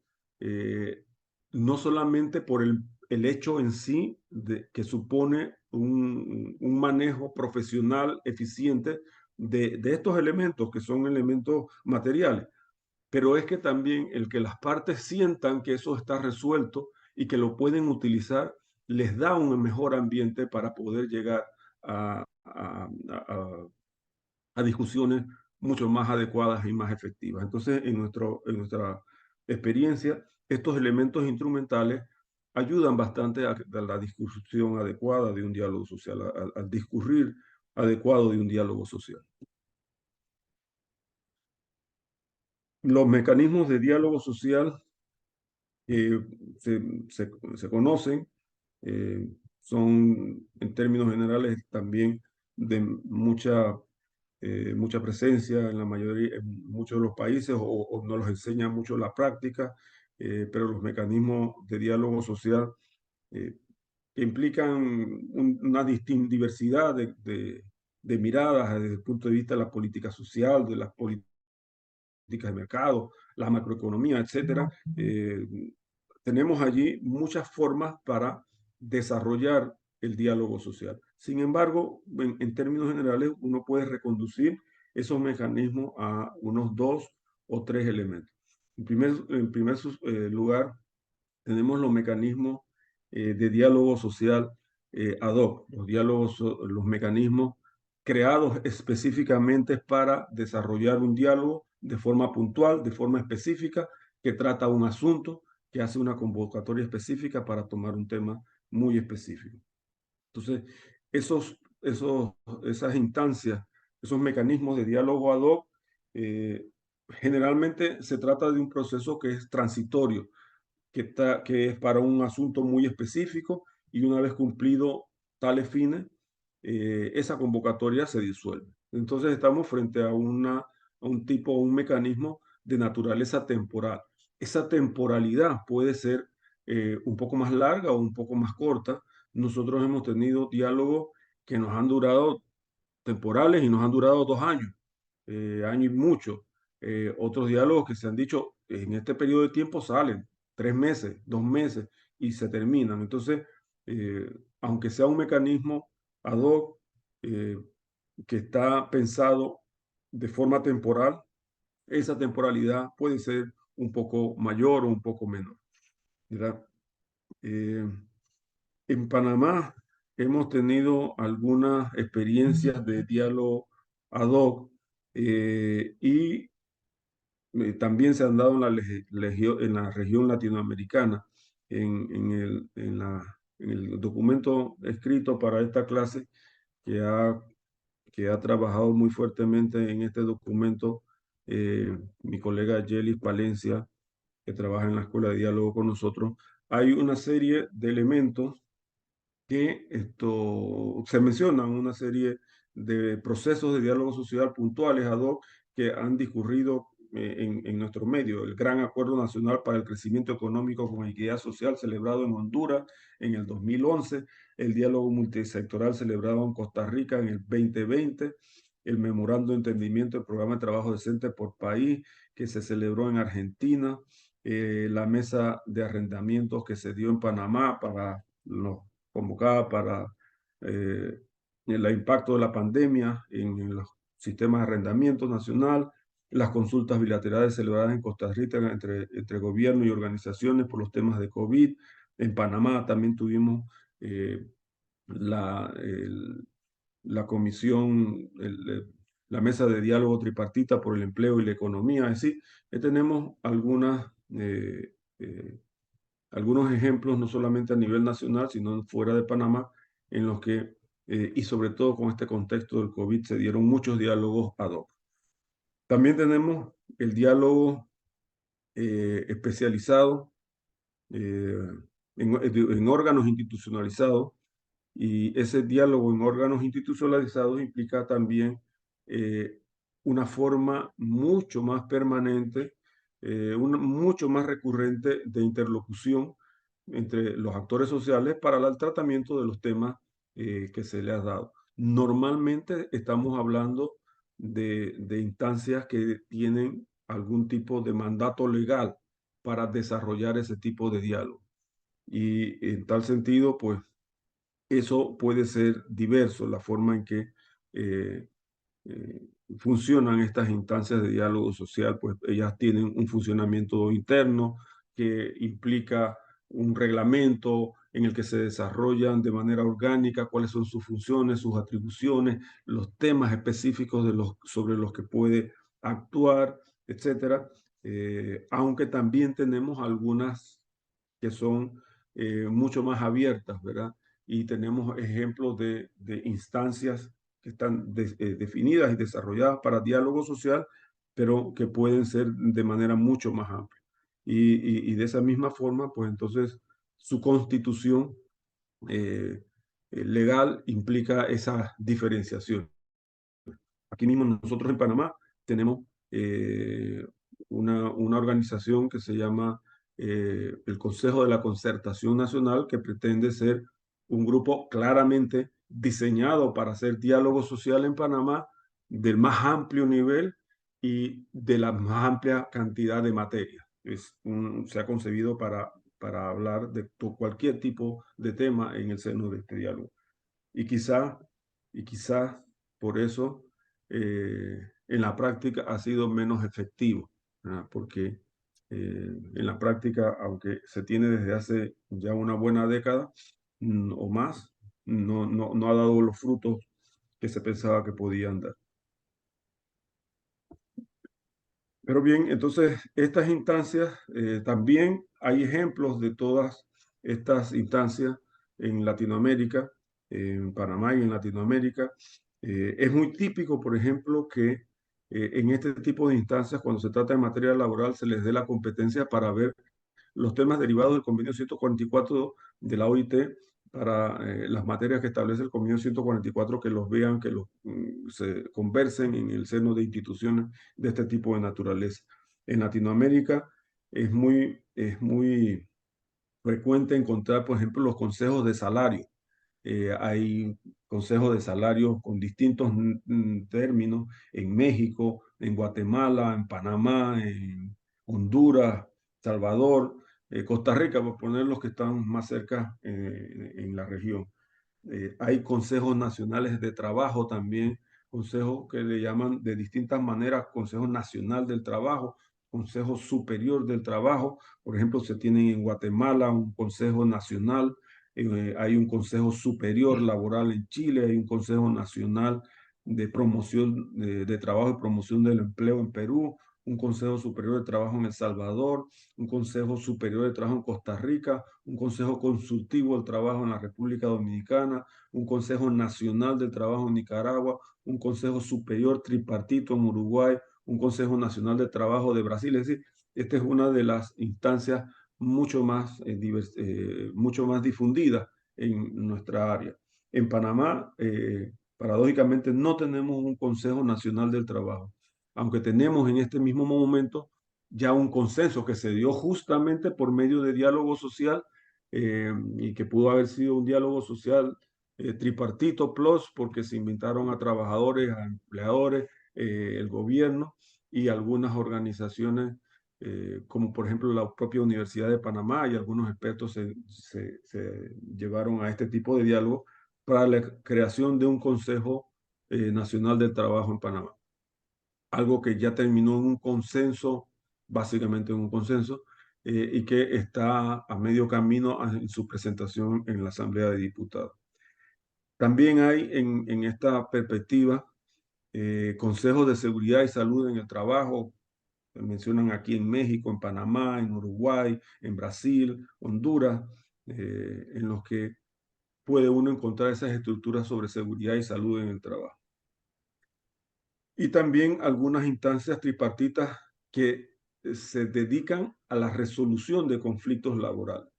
Speaker 3: no solamente por el hecho en sí que supone un manejo profesional eficiente de estos elementos, que son elementos materiales, pero es que también el que las partes sientan que eso está resuelto y que lo pueden utilizar, les da un mejor ambiente para poder llegar a discusiones mucho más adecuadas y más efectivas. Entonces, en nuestra experiencia, estos elementos instrumentales ayudan bastante a la discusión adecuada de un diálogo social, al discurrir adecuado de un diálogo social. Los mecanismos de diálogo social eh, se, se conocen, son en términos generales también de mucha presencia en la mayoría, en muchos de los países o nos los enseña mucho la práctica, pero los mecanismos de diálogo social eh, que implican una diversidad de miradas desde el punto de vista de la política social, de las políticas de mercado, la macroeconomía, etcétera. Tenemos allí muchas formas para desarrollar el diálogo social. Sin embargo, en términos generales, uno puede reconducir esos mecanismos a unos 2 o 3 elementos. En primer lugar, tenemos los mecanismos de diálogo social ad hoc, los mecanismos creados específicamente para desarrollar un diálogo de forma puntual, de forma específica, que trata un asunto, que hace una convocatoria específica para tomar un tema muy específico. Entonces, esas instancias, esos mecanismos de diálogo ad hoc, eh, generalmente se trata de un proceso que es transitorio, que es para un asunto muy específico, y una vez cumplido tales fines, esa convocatoria se disuelve. Entonces estamos frente a un mecanismo de naturaleza temporal. Esa temporalidad puede ser un poco más larga o un poco más corta. Nosotros hemos tenido diálogos que nos han durado temporales y nos han durado 2 años, año y mucho. Otros diálogos que se han dicho en este periodo de tiempo salen 3 meses, 2 meses y se terminan. Entonces, eh, aunque sea un mecanismo ad hoc eh, que está pensado de forma temporal, esa temporalidad puede ser un poco mayor o un poco menor, ¿verdad? Eh, en Panamá hemos tenido algunas experiencias de diálogo ad hoc, y también se han dado en la región latinoamericana. En el documento escrito para esta clase, que ha trabajado muy fuertemente en este documento, mi colega Yelis Palencia, que trabaja en la Escuela de Diálogo con nosotros, hay una serie de elementos que se mencionan, una serie de procesos de diálogo social puntuales ad hoc que han discurrido en nuestro medio. El Gran Acuerdo Nacional para el Crecimiento Económico con Equidad Social, celebrado en Honduras en el 2011, el diálogo multisectoral celebrado en Costa Rica en el 2020, el Memorando de Entendimiento del Programa de Trabajo Decente por País, que se celebró en Argentina, la mesa de arrendamientos que se dio en Panamá convocada para el impacto de la pandemia en los sistemas de arrendamiento nacional, las consultas bilaterales celebradas en Costa Rica entre gobierno y organizaciones por los temas de COVID. En Panamá también tuvimos la, la comisión, la mesa de diálogo tripartita por el empleo y la economía. Es decir, tenemos algunos ejemplos, no solamente a nivel nacional, sino fuera de Panamá, en los que, y sobre todo con este contexto del COVID, se dieron muchos diálogos ad hoc. También tenemos el diálogo especializado eh, en órganos institucionalizados, y ese diálogo en órganos institucionalizados implica también eh, una forma mucho más permanente, mucho más recurrente de interlocución entre los actores sociales para el tratamiento de los temas que se les ha dado. Normalmente estamos hablando de instancias que tienen algún tipo de mandato legal para desarrollar ese tipo de diálogo. Y en tal sentido, pues eso puede ser diverso, la forma en que eh, eh, funcionan estas instancias de diálogo social. Pues ellas tienen un funcionamiento interno que implica un reglamento en el que se desarrollan de manera orgánica cuáles son sus funciones, sus atribuciones, los temas específicos sobre los que puede actuar, etcétera. Aunque también tenemos algunas que son mucho más abiertas, ¿verdad? Y tenemos ejemplos de instancias que están definidas y desarrolladas para diálogo social, pero que pueden ser de manera mucho más amplia. Y de esa misma forma, pues entonces su constitución legal implica esa diferenciación. Aquí mismo nosotros en Panamá tenemos una organización que se llama el Consejo de la Concertación Nacional, que pretende ser un grupo claramente diseñado para hacer diálogo social en Panamá del más amplio nivel y de la más amplia cantidad de materias. Se ha concebido para hablar de cualquier tipo de tema en el seno de este diálogo. Y quizá por eso en la práctica ha sido menos efectivo, ¿verdad? Porque en la práctica, aunque se tiene desde hace ya una buena década o más, no ha dado los frutos que se pensaba que podían dar. Pero bien, entonces estas instancias, también hay ejemplos de todas estas instancias en Latinoamérica, en Panamá y en Latinoamérica. Es muy típico, por ejemplo, que en este tipo de instancias, cuando se trata de materia laboral, se les dé la competencia para ver los temas derivados del convenio 144 de la OIT para las materias que establece el convenio 144, que los vean, que se conversen en el seno de instituciones de este tipo de naturaleza. En Latinoamérica es muy frecuente encontrar, por ejemplo, los consejos de salario. Hay consejos de salario con distintos términos en México, en Guatemala, en Panamá, en Honduras, Salvador, Costa Rica, por poner los que están más cerca en la región. Hay consejos nacionales de trabajo también, consejos que le llaman de distintas maneras, Consejo Nacional del Trabajo, Consejo Superior del Trabajo. Por ejemplo, se tiene en Guatemala un Consejo Nacional, hay un Consejo Superior Laboral en Chile, hay un Consejo Nacional de Promoción de Trabajo y Promoción del Empleo en Perú, un Consejo Superior de Trabajo en El Salvador, un Consejo Superior de Trabajo en Costa Rica, un Consejo Consultivo del Trabajo en la República Dominicana, un Consejo Nacional del Trabajo en Nicaragua, un Consejo Superior Tripartito en Uruguay, un Consejo Nacional de Trabajo de Brasil. Es decir, esta es una de las instancias mucho más difundida en nuestra área. En Panamá, paradójicamente, no tenemos un Consejo Nacional del Trabajo, aunque tenemos en este mismo momento ya un consenso que se dio justamente por medio de diálogo social y que pudo haber sido un diálogo social tripartito plus, porque se invitaron a trabajadores, a empleadores, el gobierno y algunas organizaciones como por ejemplo la propia Universidad de Panamá, y algunos expertos se llevaron a este tipo de diálogo para la creación de un Consejo Nacional del Trabajo en Panamá. Algo que ya terminó en un consenso, básicamente en un consenso, y que está a medio camino en su presentación en la Asamblea de Diputados. También hay en esta perspectiva consejos de seguridad y salud en el trabajo. Mencionan aquí en México, en Panamá, en Uruguay, en Brasil, Honduras, en los que puede uno encontrar esas estructuras sobre seguridad y salud en el trabajo. Y también algunas instancias tripartitas que se dedican a la resolución de conflictos laborales.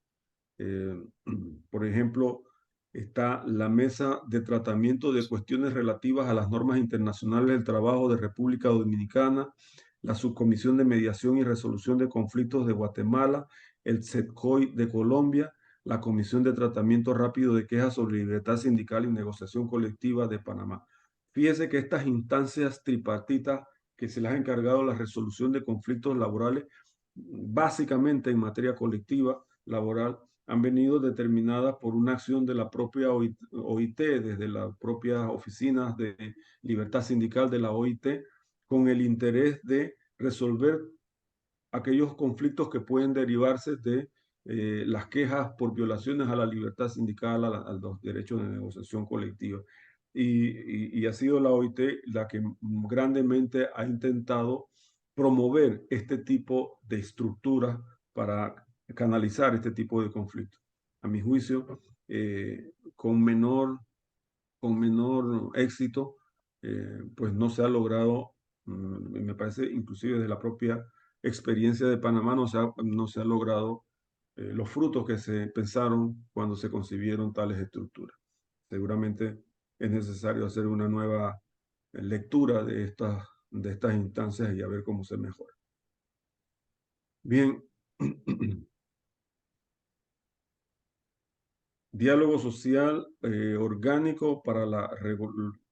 Speaker 3: Por ejemplo, está la Mesa de Tratamiento de Cuestiones Relativas a las Normas Internacionales del Trabajo de República Dominicana, la Subcomisión de Mediación y Resolución de Conflictos de Guatemala, el CETCOI de Colombia, la Comisión de Tratamiento Rápido de Quejas sobre Libertad Sindical y Negociación Colectiva de Panamá. Fíjese que estas instancias tripartitas que se les ha encargado la resolución de conflictos laborales, básicamente en materia colectiva laboral, han venido determinadas por una acción de la propia OIT, desde las propias oficinas de libertad sindical de la OIT, con el interés de resolver aquellos conflictos que pueden derivarse de las quejas por violaciones a la libertad sindical, a los derechos de negociación colectiva. Y ha sido la OIT la que grandemente ha intentado promover este tipo de estructuras para canalizar este tipo de conflictos. A mi juicio, con menor éxito, pues no se ha logrado, me parece inclusive desde la propia experiencia de Panamá, no se ha logrado los frutos que se pensaron cuando se concibieron tales estructuras. Seguramente es necesario hacer una nueva lectura de estas instancias y a ver cómo se mejora. Bien, Diálogo social orgánico para la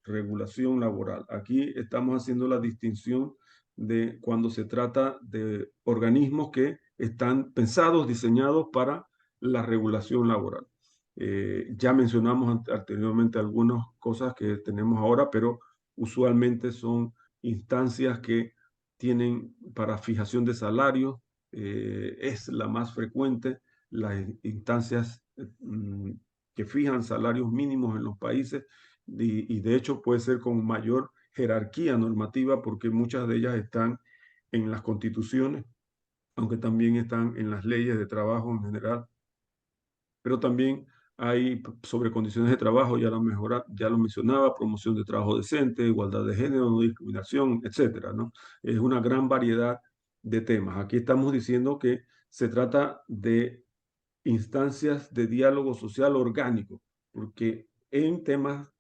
Speaker 3: regulación laboral. Aquí estamos haciendo la distinción de cuando se trata de organismos que están pensados, diseñados para la regulación laboral. Ya mencionamos anteriormente algunas cosas que tenemos ahora, pero usualmente son instancias que tienen para fijación de salarios, es la más frecuente, las instancias que fijan salarios mínimos en los países y de hecho puede ser con mayor jerarquía normativa porque muchas de ellas están en las constituciones, aunque también están en las leyes de trabajo en general, pero también hay sobre condiciones de trabajo, ya lo mencionaba, promoción de trabajo decente, igualdad de género, no discriminación, etcétera, ¿no? Es una gran variedad de temas. Aquí estamos diciendo que se trata de instancias de diálogo social orgánico, porque en temas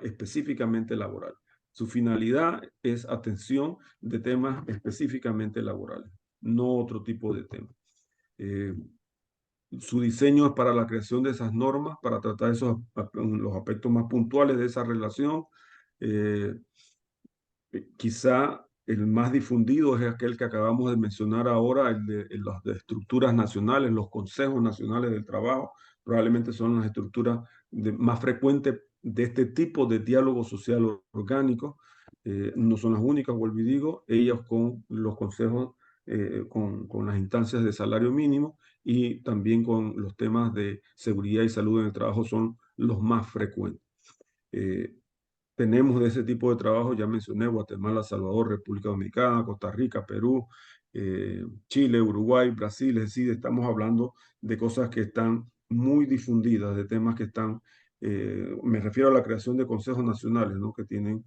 Speaker 3: específicamente laborales. Su finalidad es atención de temas específicamente laborales, no otro tipo de temas. Su diseño es para la creación de esas normas, para tratar los aspectos más puntuales de esa relación. Eh, Quizá el más difundido es aquel que acabamos de mencionar ahora, los de estructuras nacionales, los consejos nacionales del trabajo. Probablemente son las estructuras más frecuentes de este tipo de diálogo social orgánico. No son las únicas, vuelvo y digo, ellas con los consejos, con las instancias de salario mínimo y también con los temas de seguridad y salud en el trabajo son los más frecuentes. Tenemos de ese tipo de trabajo, ya mencioné, Guatemala, Salvador, República Dominicana, Costa Rica, Perú, Chile, Uruguay, Brasil, es decir, estamos hablando de cosas que están muy difundidas, de temas que están, me refiero a la creación de consejos nacionales, ¿no? Que tienen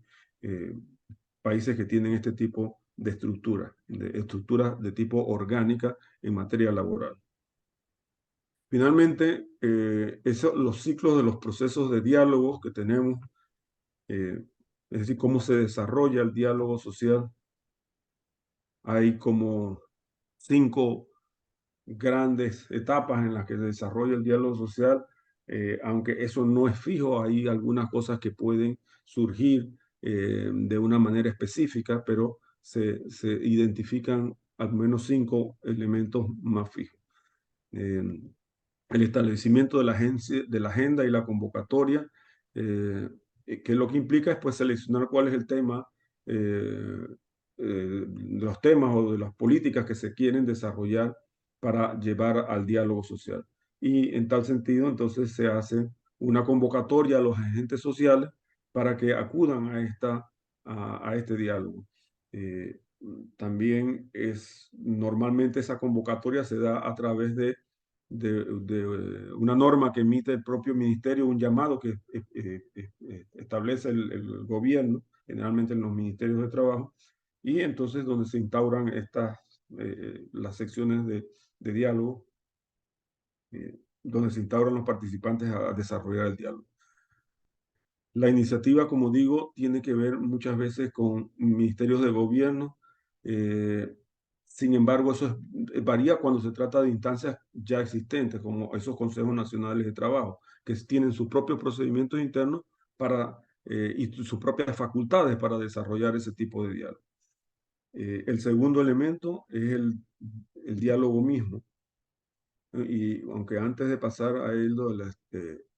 Speaker 3: países que tienen este tipo de estructuras de tipo orgánica en materia laboral. Finalmente, los ciclos de los procesos de diálogos que tenemos, es decir, cómo se desarrolla el diálogo social. Hay como 5 grandes etapas en las que se desarrolla el diálogo social, aunque eso no es fijo, hay algunas cosas que pueden surgir de una manera específica, pero se identifican al menos 5 elementos más fijos. El establecimiento de la agenda y la convocatoria, que lo que implica es pues seleccionar cuál es el tema, de los temas o de las políticas que se quieren desarrollar para llevar al diálogo social. Y en tal sentido, entonces se hace una convocatoria a los agentes sociales para que acudan a este diálogo. También normalmente esa convocatoria se da a través de una norma que emite el propio ministerio, un llamado que establece el gobierno, generalmente en los ministerios de trabajo, y entonces donde se instauran las secciones de diálogo, donde se instauran los participantes a desarrollar el diálogo. La iniciativa, como digo, tiene que ver muchas veces con ministerios de gobierno. Sin embargo, eso varía cuando se trata de instancias ya existentes, como esos consejos nacionales de trabajo, que tienen sus propios procedimientos internos y sus propias facultades para desarrollar ese tipo de diálogo. El segundo elemento es el diálogo mismo. Y aunque antes de pasar a él,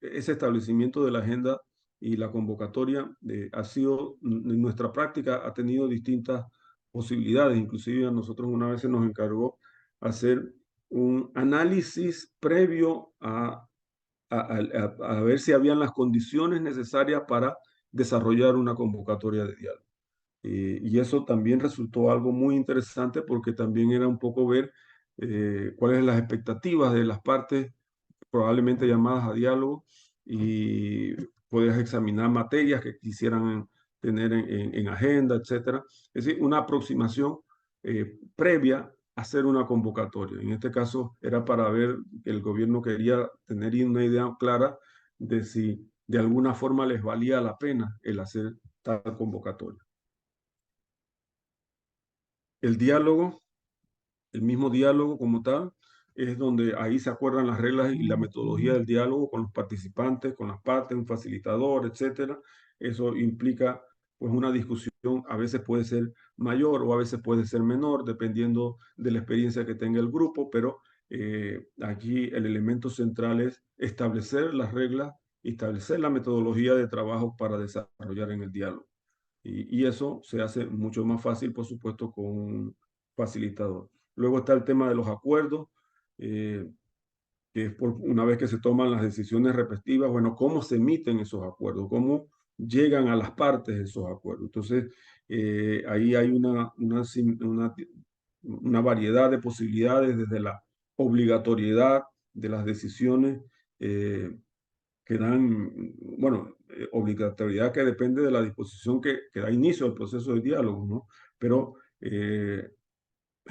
Speaker 3: ese establecimiento de la agenda y la convocatoria ha sido, en nuestra práctica, ha tenido distintas posibilidades. Inclusive a nosotros una vez se nos encargó hacer un análisis previo a ver si habían las condiciones necesarias para desarrollar una convocatoria de diálogo. Y eso también resultó algo muy interesante porque también era un poco ver cuáles son las expectativas de las partes probablemente llamadas a diálogo y podías examinar materias que quisieran tener en agenda, etcétera. Es decir, una aproximación previa a hacer una convocatoria. En este caso era para ver que el gobierno quería tener una idea clara de si de alguna forma les valía la pena el hacer tal convocatoria. El diálogo el mismo diálogo como tal, es donde ahí se acuerdan las reglas y la metodología del diálogo con los participantes, con las partes, un facilitador, etcétera. Eso implica pues una discusión, a veces puede ser mayor o a veces puede ser menor, dependiendo de la experiencia que tenga el grupo, pero aquí el elemento central es establecer las reglas, establecer la metodología de trabajo para desarrollar en el diálogo. Y eso se hace mucho más fácil, por supuesto, con un facilitador. Luego está el tema de los acuerdos, eh, que es una vez que se toman las decisiones respectivas, bueno, cómo se emiten esos acuerdos, cómo llegan a las partes esos acuerdos. Entonces, ahí hay una variedad de posibilidades desde la obligatoriedad de las decisiones que dan, bueno, obligatoriedad que depende de la disposición que da inicio al proceso de diálogo, ¿no? Pero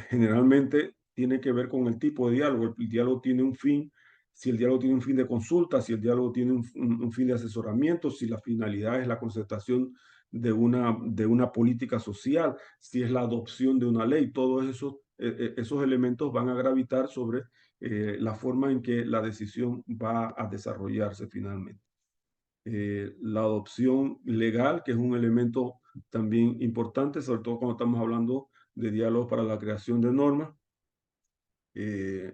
Speaker 3: generalmente tiene que ver con el tipo de diálogo. El diálogo tiene un fin, si el diálogo tiene un fin de consulta, si el diálogo tiene un fin de asesoramiento, si la finalidad es la concertación de una política social, si es la adopción de una ley, todos esos elementos van a gravitar sobre la forma en que la decisión va a desarrollarse finalmente. La adopción legal, que es un elemento también importante, sobre todo cuando estamos hablando de diálogos para la creación de normas, eh,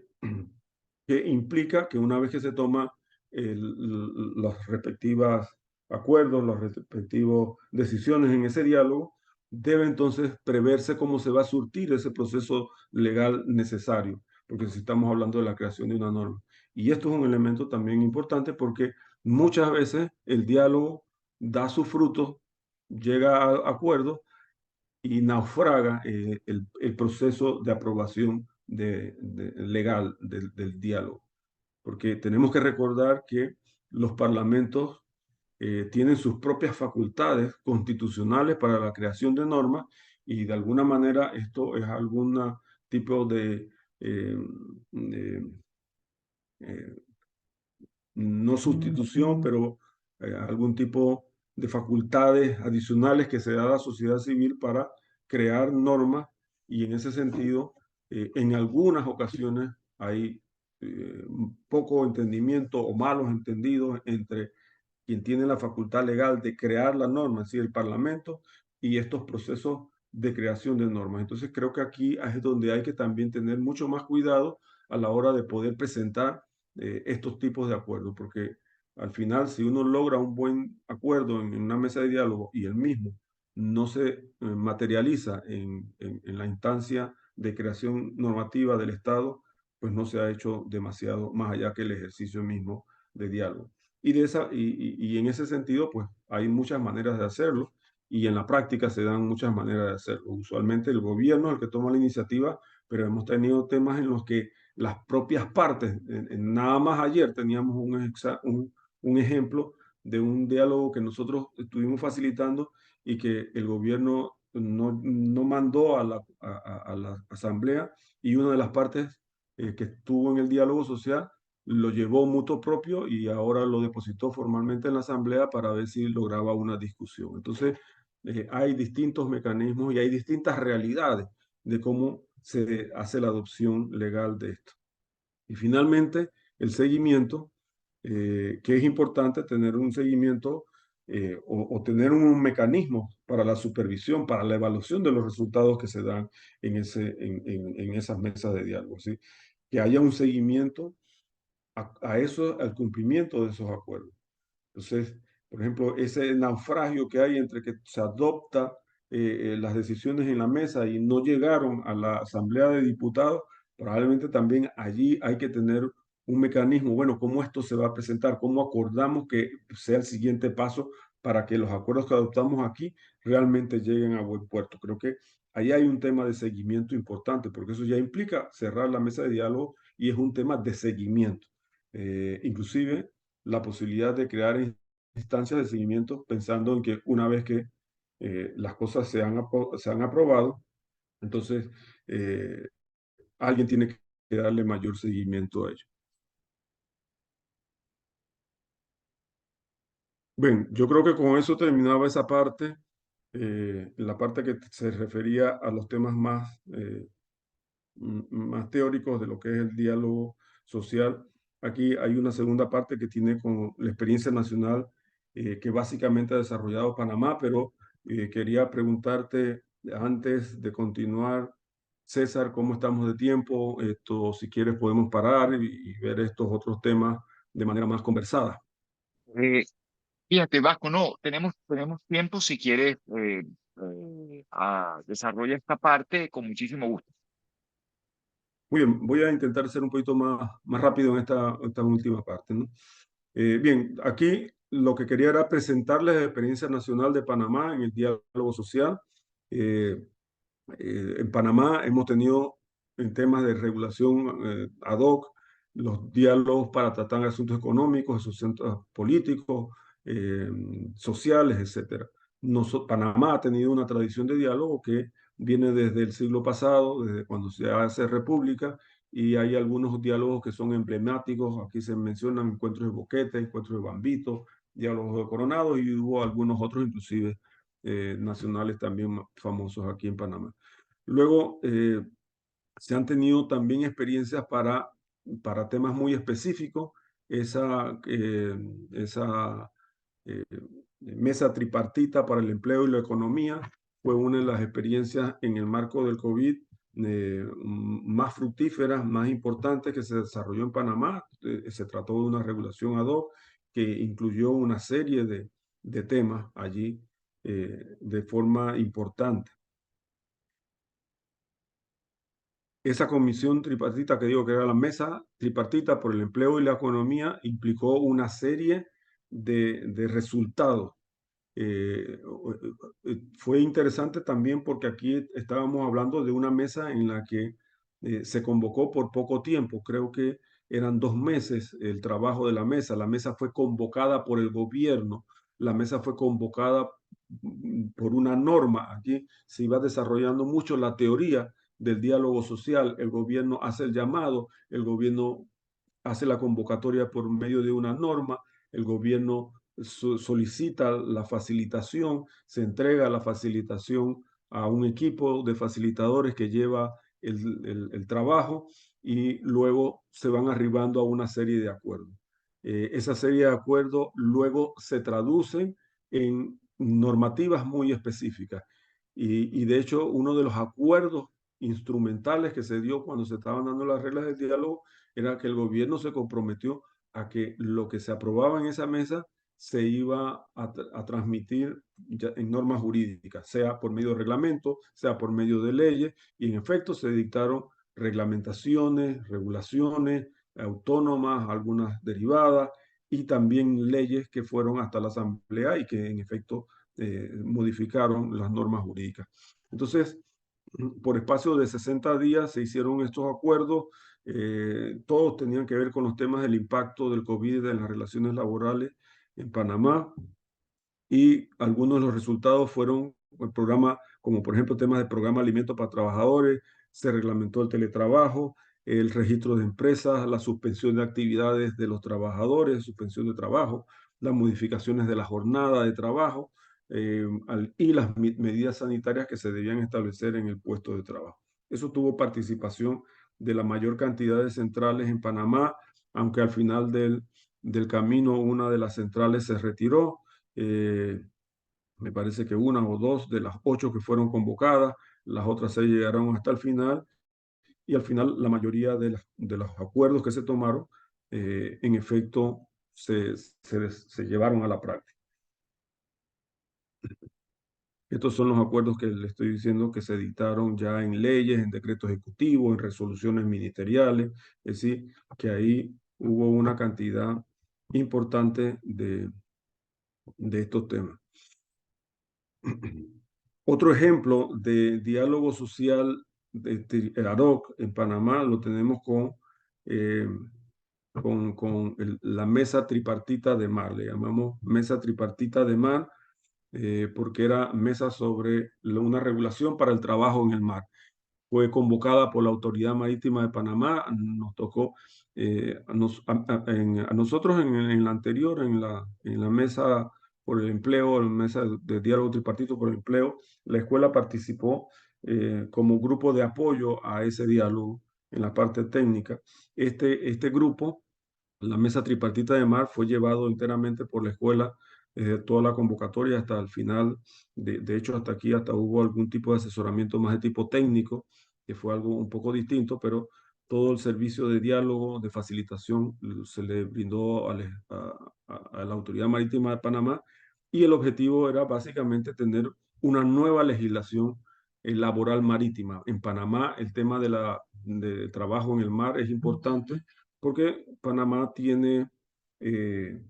Speaker 3: que implica que una vez que se toman los respectivos acuerdos, las respectivas decisiones en ese diálogo, debe entonces preverse cómo se va a surtir ese proceso legal necesario, porque si estamos hablando de la creación de una norma. Y esto es un elemento también importante porque muchas veces el diálogo da sus frutos, llega a acuerdos y naufraga el proceso de aprobación legal del diálogo. Porque tenemos que recordar que los parlamentos tienen sus propias facultades constitucionales para la creación de normas y de alguna manera esto es algún tipo eh, de eh, no sustitución, pero algún tipo de facultades adicionales que se da a la sociedad civil para crear normas y en ese sentido, en algunas ocasiones hay poco entendimiento o malos entendidos entre quien tiene la facultad legal de crear la norma, es decir, el Parlamento, y estos procesos de creación de normas. Entonces creo que aquí es donde hay que también tener mucho más cuidado a la hora de poder presentar estos tipos de acuerdos, porque al final si uno logra un buen acuerdo en una mesa de diálogo y el mismo no se materializa en la instancia de creación normativa del Estado, pues no se ha hecho demasiado más allá que el ejercicio mismo de diálogo. Y en ese sentido, pues hay muchas maneras de hacerlo y en la práctica se dan muchas maneras de hacerlo. Usualmente el gobierno es el que toma la iniciativa, pero hemos tenido temas en los que las propias partes, nada más ayer teníamos un ejemplo de un diálogo que nosotros estuvimos facilitando y que el gobierno no mandó a la asamblea y una de las partes que estuvo en el diálogo social lo llevó mutuo propio y ahora lo depositó formalmente en la asamblea para ver si lograba una discusión. Entonces, hay distintos mecanismos y hay distintas realidades de cómo se hace la adopción legal de esto. Y finalmente, el seguimiento, que es importante tener un seguimiento o tener un mecanismo para la supervisión, para la evaluación de los resultados que se dan en esas mesas de diálogo, ¿sí? Que haya un seguimiento a eso, al cumplimiento de esos acuerdos. Entonces, por ejemplo, ese naufragio que hay entre que se adopta las decisiones en la mesa y no llegaron a la Asamblea de Diputados, probablemente también allí hay que tener un mecanismo, bueno, cómo esto se va a presentar, cómo acordamos que sea el siguiente paso para que los acuerdos que adoptamos aquí realmente lleguen a buen puerto. Creo que ahí hay un tema de seguimiento importante, porque eso ya implica cerrar la mesa de diálogo y es un tema de seguimiento. Inclusive la posibilidad de crear instancias de seguimiento pensando en que una vez que las cosas se han aprobado, entonces alguien tiene que darle mayor seguimiento a ello. Bien, yo creo que con eso terminaba esa parte, la parte que se refería a los temas más más teóricos de lo que es el diálogo social. Aquí hay una segunda parte que tiene con la experiencia nacional que básicamente ha desarrollado Panamá, pero quería preguntarte antes de continuar, César, ¿cómo estamos de tiempo? Esto, si quieres podemos parar y ver estos otros temas de manera más conversada.
Speaker 2: Eh, Fíjate, Vasco, no, tenemos tiempo si quieres desarrolla esta parte con muchísimo gusto.
Speaker 3: Muy bien, voy a intentar ser un poquito más rápido en esta última parte, ¿no? Bien, aquí lo que quería era presentarles la experiencia nacional de Panamá en el diálogo social. Eh, en Panamá hemos tenido en temas de regulación ad hoc los diálogos para tratar asuntos económicos, asuntos políticos, eh, sociales, etcétera. Panamá ha tenido una tradición de diálogo que viene desde el siglo pasado, desde cuando se hace república, y hay algunos diálogos que son emblemáticos. Aquí se mencionan encuentros de Boquete, encuentros de Bambito, diálogos de Coronado, y hubo algunos otros, inclusive nacionales también famosos aquí en Panamá. Luego, se han tenido también experiencias para temas muy específicos. Esa mesa tripartita para el empleo y la economía fue una de las experiencias en el marco del COVID más fructíferas, más importantes que se desarrolló en Panamá. Se trató de una regulación ad hoc que incluyó una serie de temas allí de forma importante. Esa comisión tripartita que digo que era la mesa tripartita por el empleo y la economía implicó una serie de resultados. Fue interesante también porque aquí estábamos hablando de una mesa en la que se convocó por poco tiempo. Creo que eran 2 meses el trabajo de la mesa. La mesa fue convocada por el gobierno. La mesa fue convocada por una norma. Aquí se iba desarrollando mucho la teoría del diálogo social. El gobierno hace el llamado, el gobierno hace la convocatoria por medio de una norma, el gobierno solicita la facilitación, se entrega la facilitación a un equipo de facilitadores que lleva el trabajo y luego se van arribando a una serie de acuerdos. Esa serie de acuerdos luego se traducen en normativas muy específicas. Y de hecho, uno de los acuerdos instrumentales que se dio cuando se estaban dando las reglas del diálogo era que el gobierno se comprometió a que lo que se aprobaba en esa mesa se iba a transmitir en normas jurídicas, sea por medio de reglamentos, sea por medio de leyes, y en efecto se dictaron reglamentaciones, regulaciones autónomas, algunas derivadas, y también leyes que fueron hasta la Asamblea y que en efecto modificaron las normas jurídicas. Entonces, por espacio de 60 días se hicieron estos acuerdos. Todos tenían que ver con los temas del impacto del COVID en las relaciones laborales en Panamá, y algunos de los resultados fueron el programa, como por ejemplo temas de programa Alimentos para Trabajadores. Se reglamentó el teletrabajo, el registro de empresas, la suspensión de actividades de los trabajadores, suspensión de trabajo, las modificaciones de la jornada de trabajo y las medidas sanitarias que se debían establecer en el puesto de trabajo. Eso tuvo participación de la mayor cantidad de centrales en Panamá, aunque al final del camino una de las centrales se retiró. Me parece que una o dos de las 8 que fueron convocadas, las otras 6 llegaron hasta el final, y al final la mayoría de los acuerdos que se tomaron, en efecto, se llevaron a la práctica. Estos son los acuerdos que le estoy diciendo que se dictaron ya en leyes, en decretos ejecutivos, en resoluciones ministeriales, es decir, que ahí hubo una cantidad importante de estos temas. Otro ejemplo de diálogo social ad hoc en Panamá lo tenemos con la mesa tripartita de mar. Le llamamos mesa tripartita de mar porque era mesa sobre una regulación para el trabajo en el mar. Fue convocada por la Autoridad Marítima de Panamá. Nos tocó a nosotros en la anterior, en la mesa por el empleo, en la mesa de diálogo tripartito por el empleo, la escuela participó como grupo de apoyo a ese diálogo en la parte técnica. Este grupo, la mesa tripartita de mar, fue llevado enteramente por la escuela, toda la convocatoria hasta el final. De hecho, hasta aquí hasta hubo algún tipo de asesoramiento más de tipo técnico, que fue algo un poco distinto, pero todo el servicio de diálogo, de facilitación, se le brindó a la Autoridad Marítima de Panamá, y el objetivo era básicamente tener una nueva legislación laboral marítima. En Panamá el tema de trabajo en el mar es importante porque Panamá eh,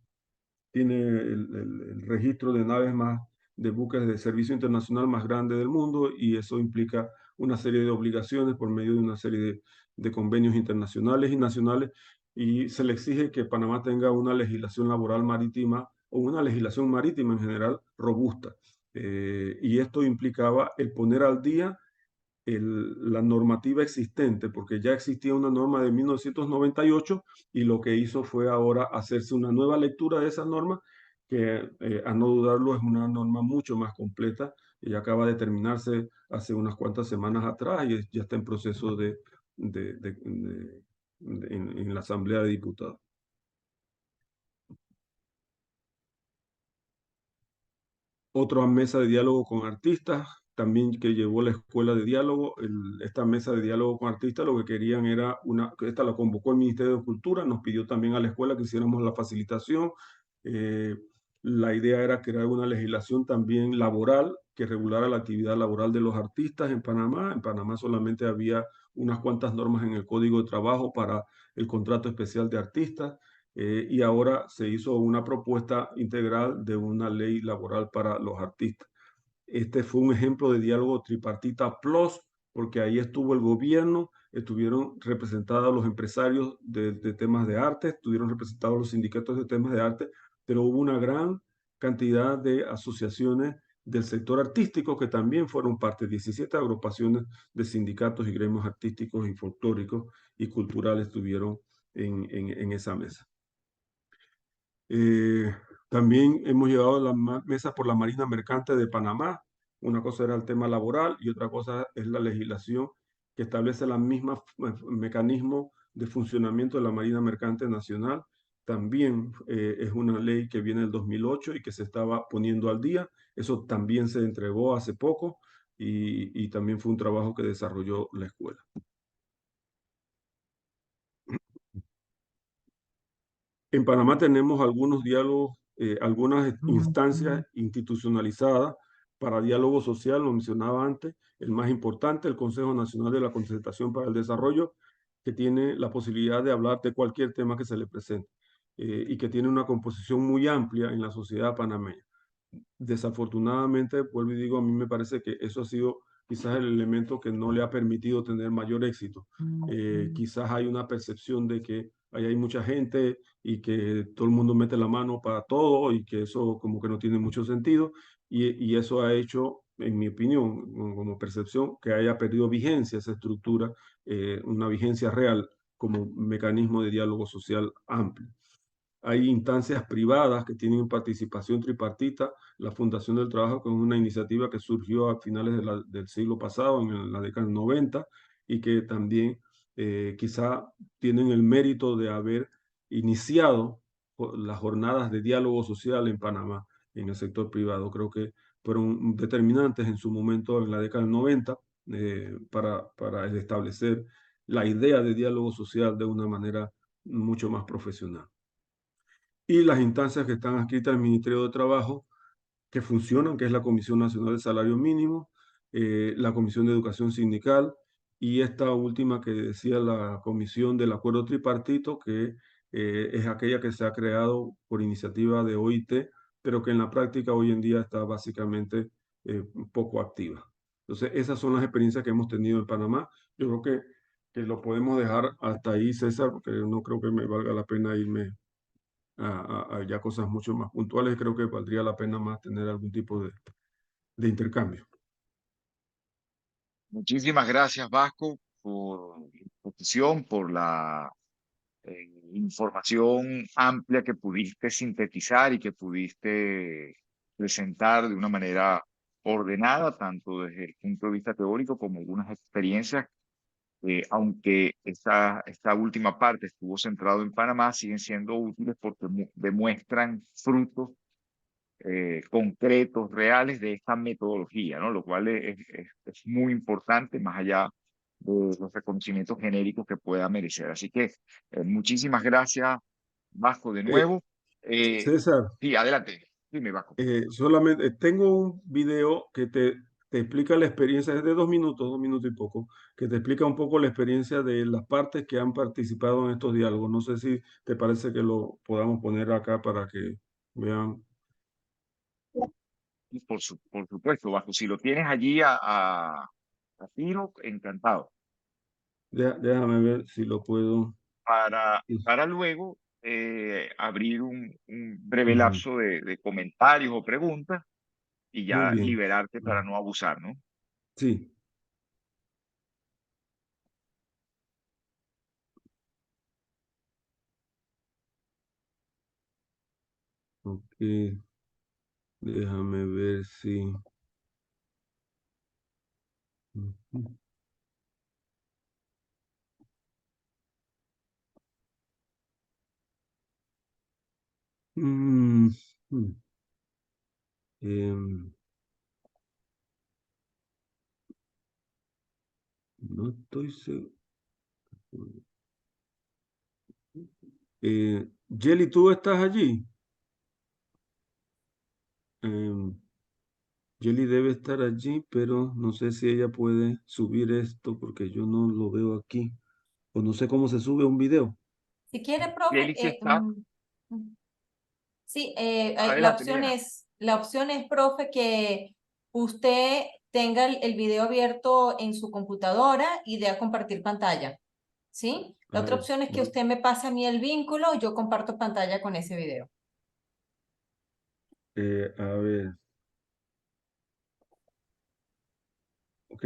Speaker 3: tiene el registro de naves más, de buques de servicio internacional más grande del mundo, y eso implica una serie de obligaciones por medio de una serie de convenios internacionales y nacionales, y se le exige que Panamá tenga una legislación laboral marítima o una legislación marítima en general robusta. Y esto implicaba el poner al día la normativa existente, porque ya existía una norma de 1998, y lo que hizo fue ahora hacerse una nueva lectura de esa norma, que a no dudarlo es una norma mucho más completa, y acaba de terminarse hace unas cuantas semanas atrás, y ya está en proceso en la Asamblea de Diputados. Otra mesa de diálogo con artistas, también que llevó la escuela de diálogo. Esta mesa de diálogo con artistas lo que querían era esta la convocó el Ministerio de Cultura, nos pidió también a la escuela que hiciéramos la facilitación. Eh, la idea era crear una legislación también laboral que regulara la actividad laboral de los artistas en Panamá. En Panamá solamente había unas cuantas normas en el Código de Trabajo para el contrato especial de artistas, y ahora se hizo una propuesta integral de una ley laboral para los artistas. Este fue un ejemplo de diálogo tripartita plus, porque ahí estuvo el gobierno, estuvieron representados los empresarios de temas de arte, estuvieron representados los sindicatos de temas de arte, pero hubo una gran cantidad de asociaciones del sector artístico que también fueron parte, 17 agrupaciones de sindicatos y gremios artísticos y folclóricos y culturales estuvieron en esa mesa. Eh, También hemos llevado la mesa por la Marina Mercante de Panamá. Una cosa era el tema laboral y otra cosa es la legislación que establece la misma mecanismo de funcionamiento de la Marina Mercante Nacional. También es una ley que viene del 2008 y que se estaba poniendo al día. Eso también se entregó hace poco, y también fue un trabajo que desarrolló la escuela. En Panamá tenemos algunos diálogos, algunas instancias institucionalizadas para diálogo social, lo mencionaba antes. El más importante, el Consejo Nacional de la Concertación para el Desarrollo, que tiene la posibilidad de hablar de cualquier tema que se le presente, y que tiene una composición muy amplia en la sociedad panameña. Desafortunadamente, vuelvo y digo, a mí me parece que eso ha sido quizás el elemento que no le ha permitido tener mayor éxito. Quizás hay una percepción de que ahí hay mucha gente y que todo el mundo mete la mano para todo, y que eso como que no tiene mucho sentido, y eso ha hecho, en mi opinión, como percepción, que haya perdido vigencia esa estructura, una vigencia real como mecanismo de diálogo social amplio. Hay instancias privadas que tienen participación tripartita. La Fundación del Trabajo, que es una iniciativa que surgió a finales del siglo pasado, en la década del 90, y que también quizá tienen el mérito de haber iniciado las jornadas de diálogo social en Panamá, en el sector privado. Creo que fueron determinantes en su momento, en la década del 90, para establecer la idea de diálogo social de una manera mucho más profesional. Y las instancias que están adscritas al Ministerio de Trabajo, que funcionan, que es la Comisión Nacional de Salario Mínimo, la Comisión de Educación Sindical, y esta última que decía, la Comisión del Acuerdo Tripartito, que es aquella que se ha creado por iniciativa de OIT, pero que en la práctica hoy en día está básicamente poco activa. Entonces, esas son las experiencias que hemos tenido en Panamá. Yo creo que lo podemos dejar hasta ahí, César, porque no creo que me valga la pena irme a ya cosas mucho más puntuales. Creo que valdría la pena más tener algún tipo de intercambio.
Speaker 2: Muchísimas gracias, Vasco, por la exposición, por la información amplia que pudiste sintetizar y que pudiste presentar de una manera ordenada, tanto desde el punto de vista teórico como algunas experiencias, aunque esta última parte estuvo centrado en Panamá, siguen siendo útiles porque demuestran frutos concretos, reales de esta metodología, ¿no? Lo cual es muy importante, más allá de los reconocimientos genéricos que pueda merecer. Así que muchísimas gracias, Vasco, de
Speaker 3: Eh,
Speaker 2: nuevo.
Speaker 3: César,
Speaker 2: Sí, adelante. Dime, Vasco.
Speaker 3: solamente tengo un video que te explica la experiencia, es de 2 minutos y poco, que te explica un poco la experiencia de las partes que han participado en estos diálogos. No sé si te parece que lo podamos poner acá para que vean.
Speaker 2: Y por supuesto, Vasco, si lo tienes allí a tiro, encantado.
Speaker 3: Déjame ver si lo puedo.
Speaker 2: Para luego abrir un breve
Speaker 3: Ujú.
Speaker 2: lapso de comentarios o preguntas y
Speaker 3: Muy
Speaker 2: ya
Speaker 3: bien.
Speaker 2: liberarte para no abusar, ¿no?
Speaker 3: Sí. Ok. Déjame ver si. Ujú. Mm, mm. Em, no estoy seguro. Jelly, ¿tú estás allí? Em, Jelly debe estar allí, pero no sé si ella puede subir esto porque yo no lo veo aquí. O no sé cómo se sube un video.
Speaker 1: Si quiere,
Speaker 2: Y
Speaker 1: profe,
Speaker 2: él sí está.
Speaker 1: sí,
Speaker 2: Adelante, Milena.
Speaker 1: la opción es, profe, que usted tenga el video abierto en su computadora y dé a compartir pantalla, ¿sí?
Speaker 3: A
Speaker 1: La otra
Speaker 3: ver,
Speaker 1: opción es que usted me pase a mí el vínculo y yo comparto pantalla con ese video.
Speaker 3: a ver. Ok,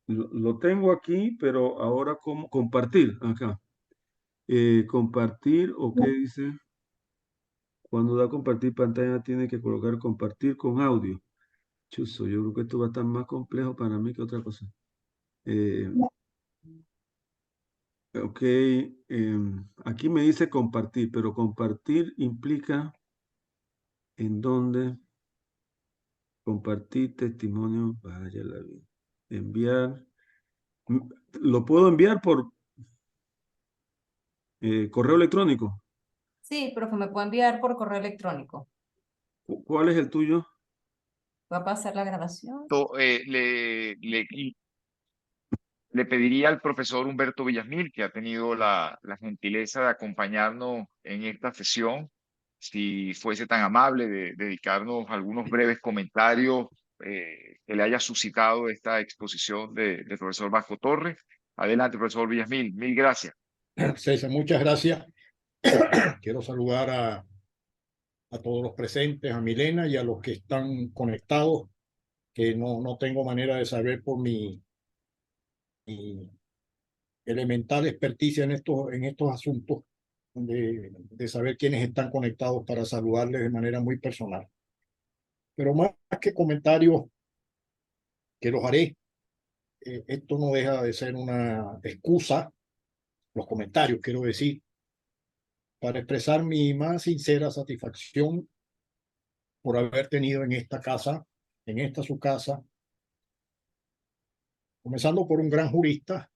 Speaker 3: lo tengo aquí, pero ahora cómo compartir acá. Compartir, ¿o qué dice? Cuando da compartir pantalla tiene que colocar compartir con audio. Chuzo, yo creo que esto va a estar más complejo para mí que otra cosa. Eh, ok, aquí me dice compartir, pero compartir implica en dónde compartir testimonio, vaya la vida. Enviar, mm, lo puedo enviar por correo electrónico.
Speaker 1: Sí, profe, me puede enviar por correo electrónico.
Speaker 3: ¿Cuál es el tuyo?
Speaker 1: Va a pasar la grabación.
Speaker 2: Le pediría al profesor Humberto Villasmil, que ha tenido la gentileza de acompañarnos en esta sesión, si fuese tan amable de dedicarnos algunos breves comentarios que le haya suscitado esta exposición del profesor Vasco Torres. Adelante, profesor Villasmil, mil gracias.
Speaker 4: César, muchas gracias. Quiero saludar a todos los presentes, a Milena y a los que están conectados, que no tengo manera de saber por mi elemental experticia en estos asuntos, de saber quiénes están conectados para saludarles de manera muy personal. Pero más que comentarios, que los haré, esto no deja de ser una excusa, los comentarios, quiero decir, para expresar mi más sincera satisfacción por haber tenido en esta casa, en esta su casa, comenzando por un gran jurista,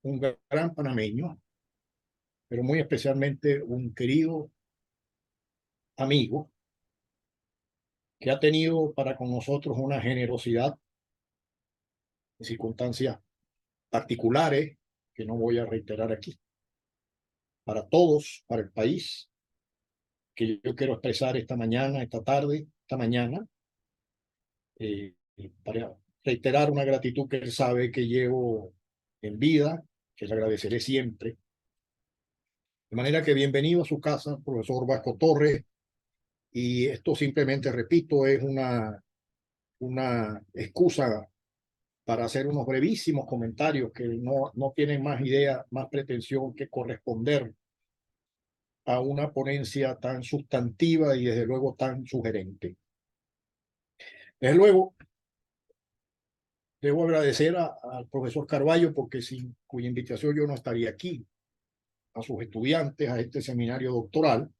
Speaker 4: un gran panameño, pero muy especialmente un querido amigo que ha tenido para con nosotros una generosidad en circunstancias particulares que no voy a reiterar aquí, para todos, para el país, que yo quiero expresar esta mañana, esta tarde, esta mañana, para reiterar una gratitud que él sabe que llevo en vida, que le agradeceré siempre. De manera que bienvenido a su casa, profesor Vasco Torres, y esto simplemente, repito, es una excusa para hacer unos brevísimos comentarios que no tienen más idea, más pretensión que corresponder a una ponencia tan sustantiva y desde luego tan sugerente. Desde luego, debo agradecer al profesor Carballo, porque sin cuya invitación yo no estaría aquí, a sus estudiantes, a este seminario doctoral.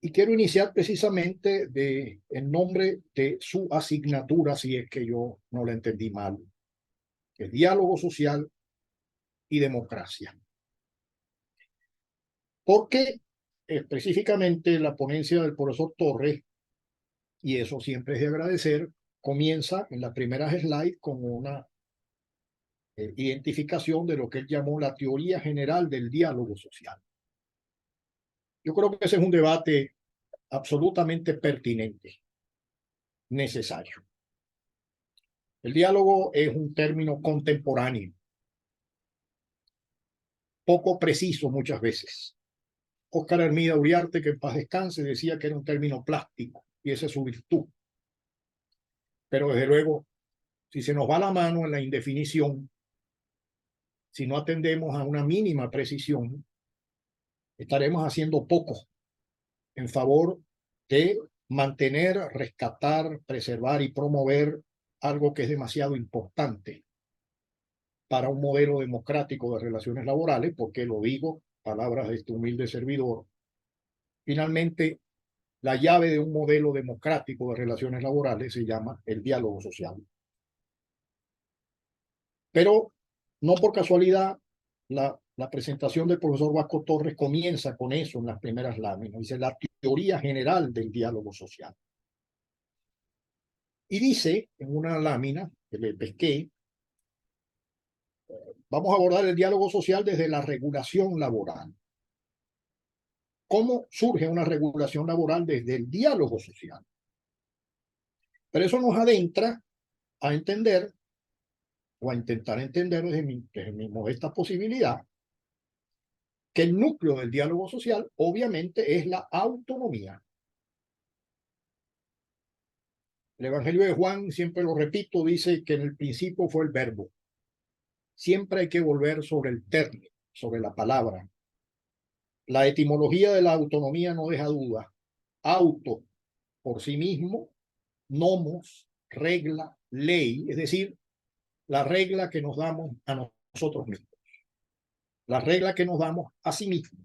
Speaker 4: Y quiero iniciar precisamente en nombre de su asignatura, si es que yo no la entendí mal, que es Diálogo Social y Democracia. Porque específicamente la ponencia del profesor Torres, y eso siempre es de agradecer, comienza en las primeras slides con una identificación de lo que él llamó la teoría general del diálogo social. Yo creo que ese es un debate absolutamente pertinente, necesario. El diálogo es un término contemporáneo, poco preciso muchas veces. Óscar Hermida Uriarte, que en paz descanse, decía que era un término plástico, y esa es su virtud. Pero desde luego, si se nos va la mano en la indefinición, si no atendemos a una mínima precisión, estaremos haciendo poco en favor de mantener, rescatar, preservar y promover algo que es demasiado importante para un modelo democrático de relaciones laborales, porque lo digo, palabras de este humilde servidor, finalmente la llave de un modelo democrático de relaciones laborales se llama el diálogo social. Pero no por casualidad, la presentación del profesor Vasco Torres comienza con eso en las primeras láminas. Dice la teoría general del diálogo social. Y dice en una lámina que le pesqué, vamos a abordar el diálogo social desde la regulación laboral. ¿Cómo surge una regulación laboral desde el diálogo social? Pero eso nos adentra a entender, o a intentar entender desde mi modesta posibilidad, que el núcleo del diálogo social obviamente es la autonomía. El Evangelio de Juan, siempre lo repito, dice que en el principio fue el verbo. Siempre hay que volver sobre el término, sobre la palabra. La etimología de la autonomía no deja duda. Auto, por sí mismo, nomos, regla, ley, es decir, la regla que nos damos a nosotros mismos. La regla que nos damos a sí mismos.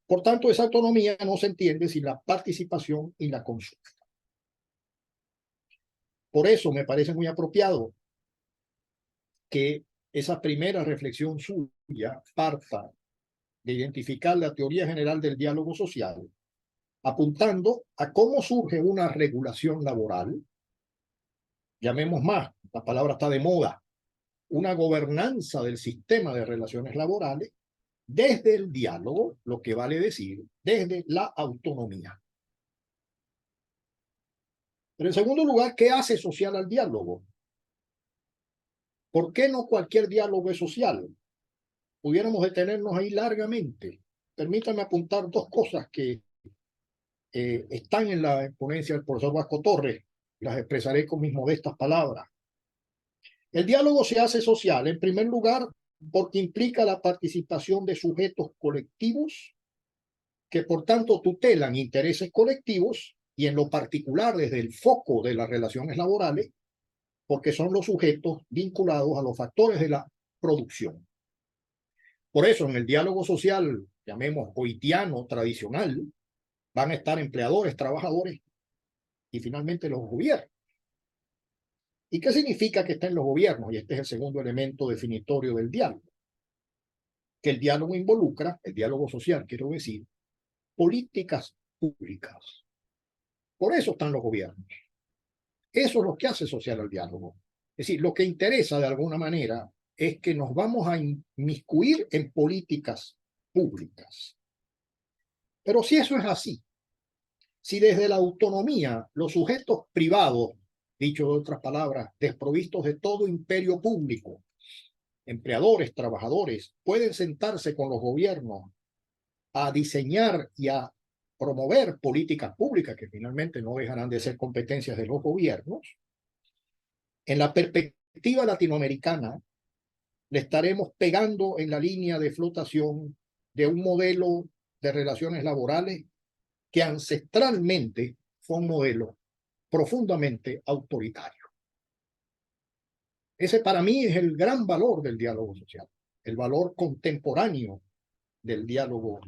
Speaker 4: Por tanto, esa autonomía no se entiende sin la participación y la consulta. Por eso me parece muy apropiado que esa primera reflexión suya parta de identificar la teoría general del diálogo social, apuntando a cómo surge una regulación laboral, llamemos más, la palabra está de moda, una gobernanza del sistema de relaciones laborales desde el diálogo, lo que vale decir, desde la autonomía. Pero en segundo lugar, ¿qué hace social al diálogo? ¿Por qué no cualquier diálogo es social? Pudiéramos detenernos ahí largamente. Permítame apuntar dos cosas que están en la ponencia del profesor Vasco Torres. Las expresaré con mis modestas palabras. El diálogo se hace social, en primer lugar, porque implica la participación de sujetos colectivos que, por tanto, tutelan intereses colectivos y, en lo particular, desde el foco de las relaciones laborales, porque son los sujetos vinculados a los factores de la producción. Por eso, en el diálogo social, llamemos hoitiano, tradicional, van a estar empleadores, trabajadores y finalmente los gobiernos. ¿Y qué significa que estén los gobiernos? Y este es el segundo elemento definitorio del diálogo. Que el diálogo involucra, el diálogo social, quiero decir, políticas públicas. Por eso están los gobiernos. Eso es lo que hace social al diálogo. Es decir, lo que interesa de alguna manera es que nos vamos a inmiscuir en políticas públicas. Pero si eso es así, si desde la autonomía los sujetos privados, dicho de otras palabras, desprovistos de todo imperio público, empleadores, trabajadores, pueden sentarse con los gobiernos a diseñar y a promover políticas públicas que finalmente no dejarán de ser competencias de los gobiernos, en la perspectiva latinoamericana le estaremos pegando en la línea de flotación de un modelo de relaciones laborales que ancestralmente fue un modelo profundamente autoritario. Ese para mí es el gran valor del diálogo social, el valor contemporáneo del diálogo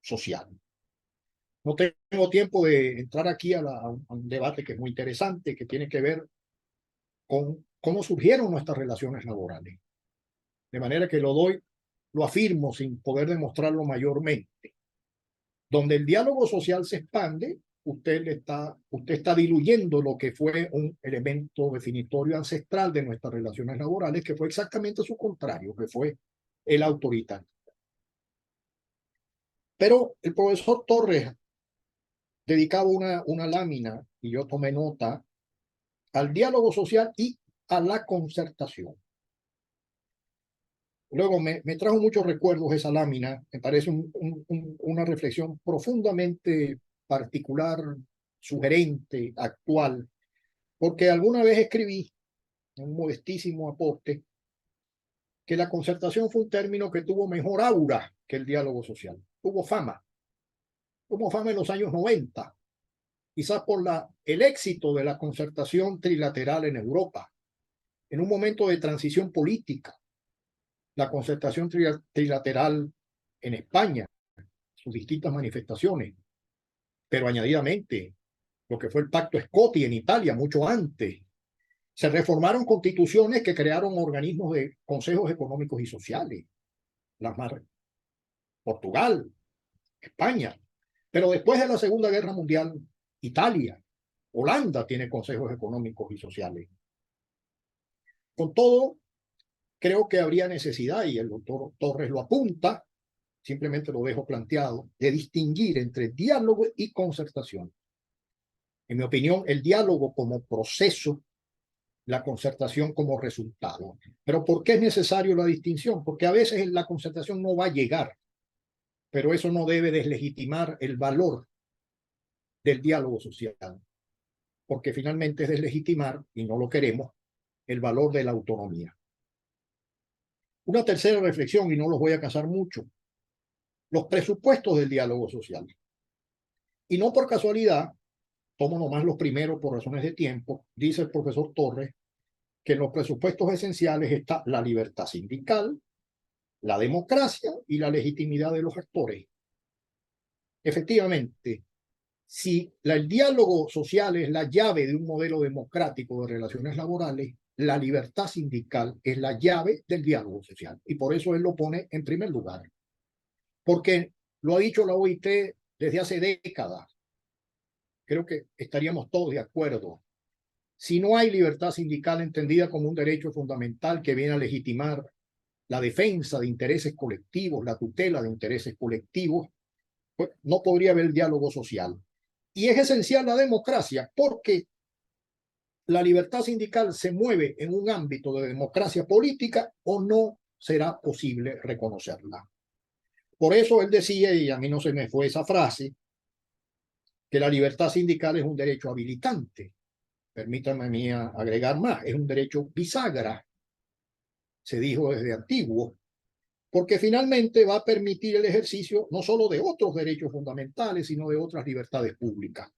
Speaker 4: social. No tengo tiempo de entrar aquí a un debate que es muy interesante, que tiene que ver con cómo surgieron nuestras relaciones laborales. De manera que lo afirmo sin poder demostrarlo mayormente. Donde el diálogo social se expande, usted está diluyendo lo que fue un elemento definitorio ancestral de nuestras relaciones laborales, que fue exactamente su contrario, que fue el autoritarismo. Pero el profesor Torres dedicaba una lámina, y yo tomé nota, al diálogo social y a la concertación. Luego me trajo muchos recuerdos esa lámina, me parece una reflexión profundamente particular, sugerente, actual, porque alguna vez escribí en un modestísimo aporte que la concertación fue un término que tuvo mejor aura que el diálogo social. Tuvo fama en los años 90, quizás por el éxito de la concertación trilateral en Europa, en un momento de transición política. La concertación trilateral en España, sus distintas manifestaciones, pero añadidamente lo que fue el Pacto Scotti en Italia mucho antes. Se reformaron constituciones que crearon organismos de consejos económicos y sociales, Portugal, España, pero después de la Segunda Guerra Mundial, Italia, Holanda tiene consejos económicos y sociales. Con todo, creo que habría necesidad, y el doctor Torres lo apunta, simplemente lo dejo planteado, de distinguir entre diálogo y concertación. En mi opinión, el diálogo como proceso, la concertación como resultado. Pero ¿por qué es necesario la distinción? Porque a veces la concertación no va a llegar, pero eso no debe deslegitimar el valor del diálogo social, porque finalmente es deslegitimar, y no lo queremos, el valor de la autonomía. Una tercera reflexión, y no los voy a cansar mucho, los presupuestos del diálogo social. Y no por casualidad, tomo nomás los primeros por razones de tiempo, dice el profesor Torres, que en los presupuestos esenciales está la libertad sindical, la democracia y la legitimidad de los actores. Efectivamente, si el diálogo social es la llave de un modelo democrático de relaciones laborales, la libertad sindical es la llave del diálogo social. Y por eso él lo pone en primer lugar. Porque lo ha dicho la OIT desde hace décadas. Creo que estaríamos todos de acuerdo. Si no hay libertad sindical entendida como un derecho fundamental que viene a legitimar la defensa de intereses colectivos, la tutela de intereses colectivos, pues no podría haber diálogo social. Y es esencial la democracia porque la libertad sindical se mueve en un ámbito de democracia política o no será posible reconocerla. Por eso él decía, y a mí no se me fue esa frase, que la libertad sindical es un derecho habilitante. Permítanme a mí agregar más, es un derecho bisagra, se dijo desde antiguo, porque finalmente va a permitir el ejercicio no solo de otros derechos fundamentales, sino de otras libertades públicas.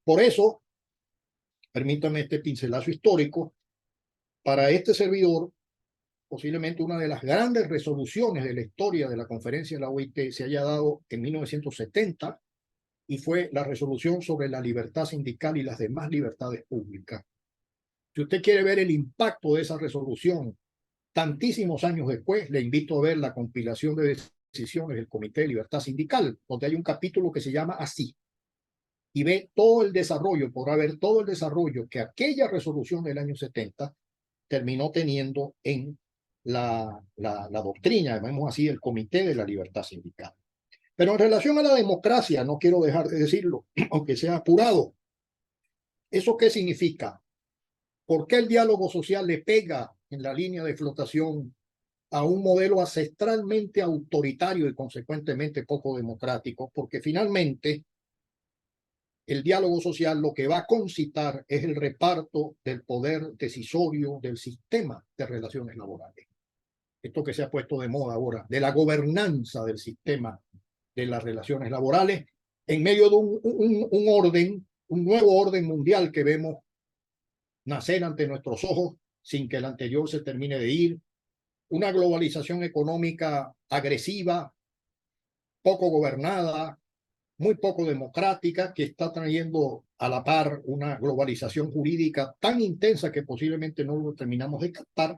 Speaker 4: Por eso, permítanme este pincelazo histórico, para este servidor, posiblemente una de las grandes resoluciones de la historia de la conferencia de la OIT se haya dado en 1970, y fue la resolución sobre la libertad sindical y las demás libertades públicas. Si usted quiere ver el impacto de esa resolución tantísimos años después, le invito a ver la compilación de decisiones del Comité de Libertad Sindical, donde hay un capítulo que se llama así, y ve todo el desarrollo, podrá ver todo el desarrollo que aquella resolución del año 70 terminó teniendo en la doctrina, llamemos así, el Comité de la Libertad Sindical. Pero en relación a la democracia, no quiero dejar de decirlo, aunque sea apurado. ¿Eso qué significa? ¿Por qué el diálogo social le pega en la línea de flotación a un modelo ancestralmente autoritario y consecuentemente poco democrático? Porque finalmente el diálogo social lo que va a concitar es el reparto del poder decisorio del sistema de relaciones laborales. Esto que se ha puesto de moda ahora, de la gobernanza del sistema de las relaciones laborales, en medio de un orden un nuevo orden mundial que vemos nacer ante nuestros ojos sin que el anterior se termine de ir, una globalización económica agresiva, poco gobernada, muy poco democrática, que está trayendo a la par una globalización jurídica tan intensa que posiblemente no lo terminamos de captar.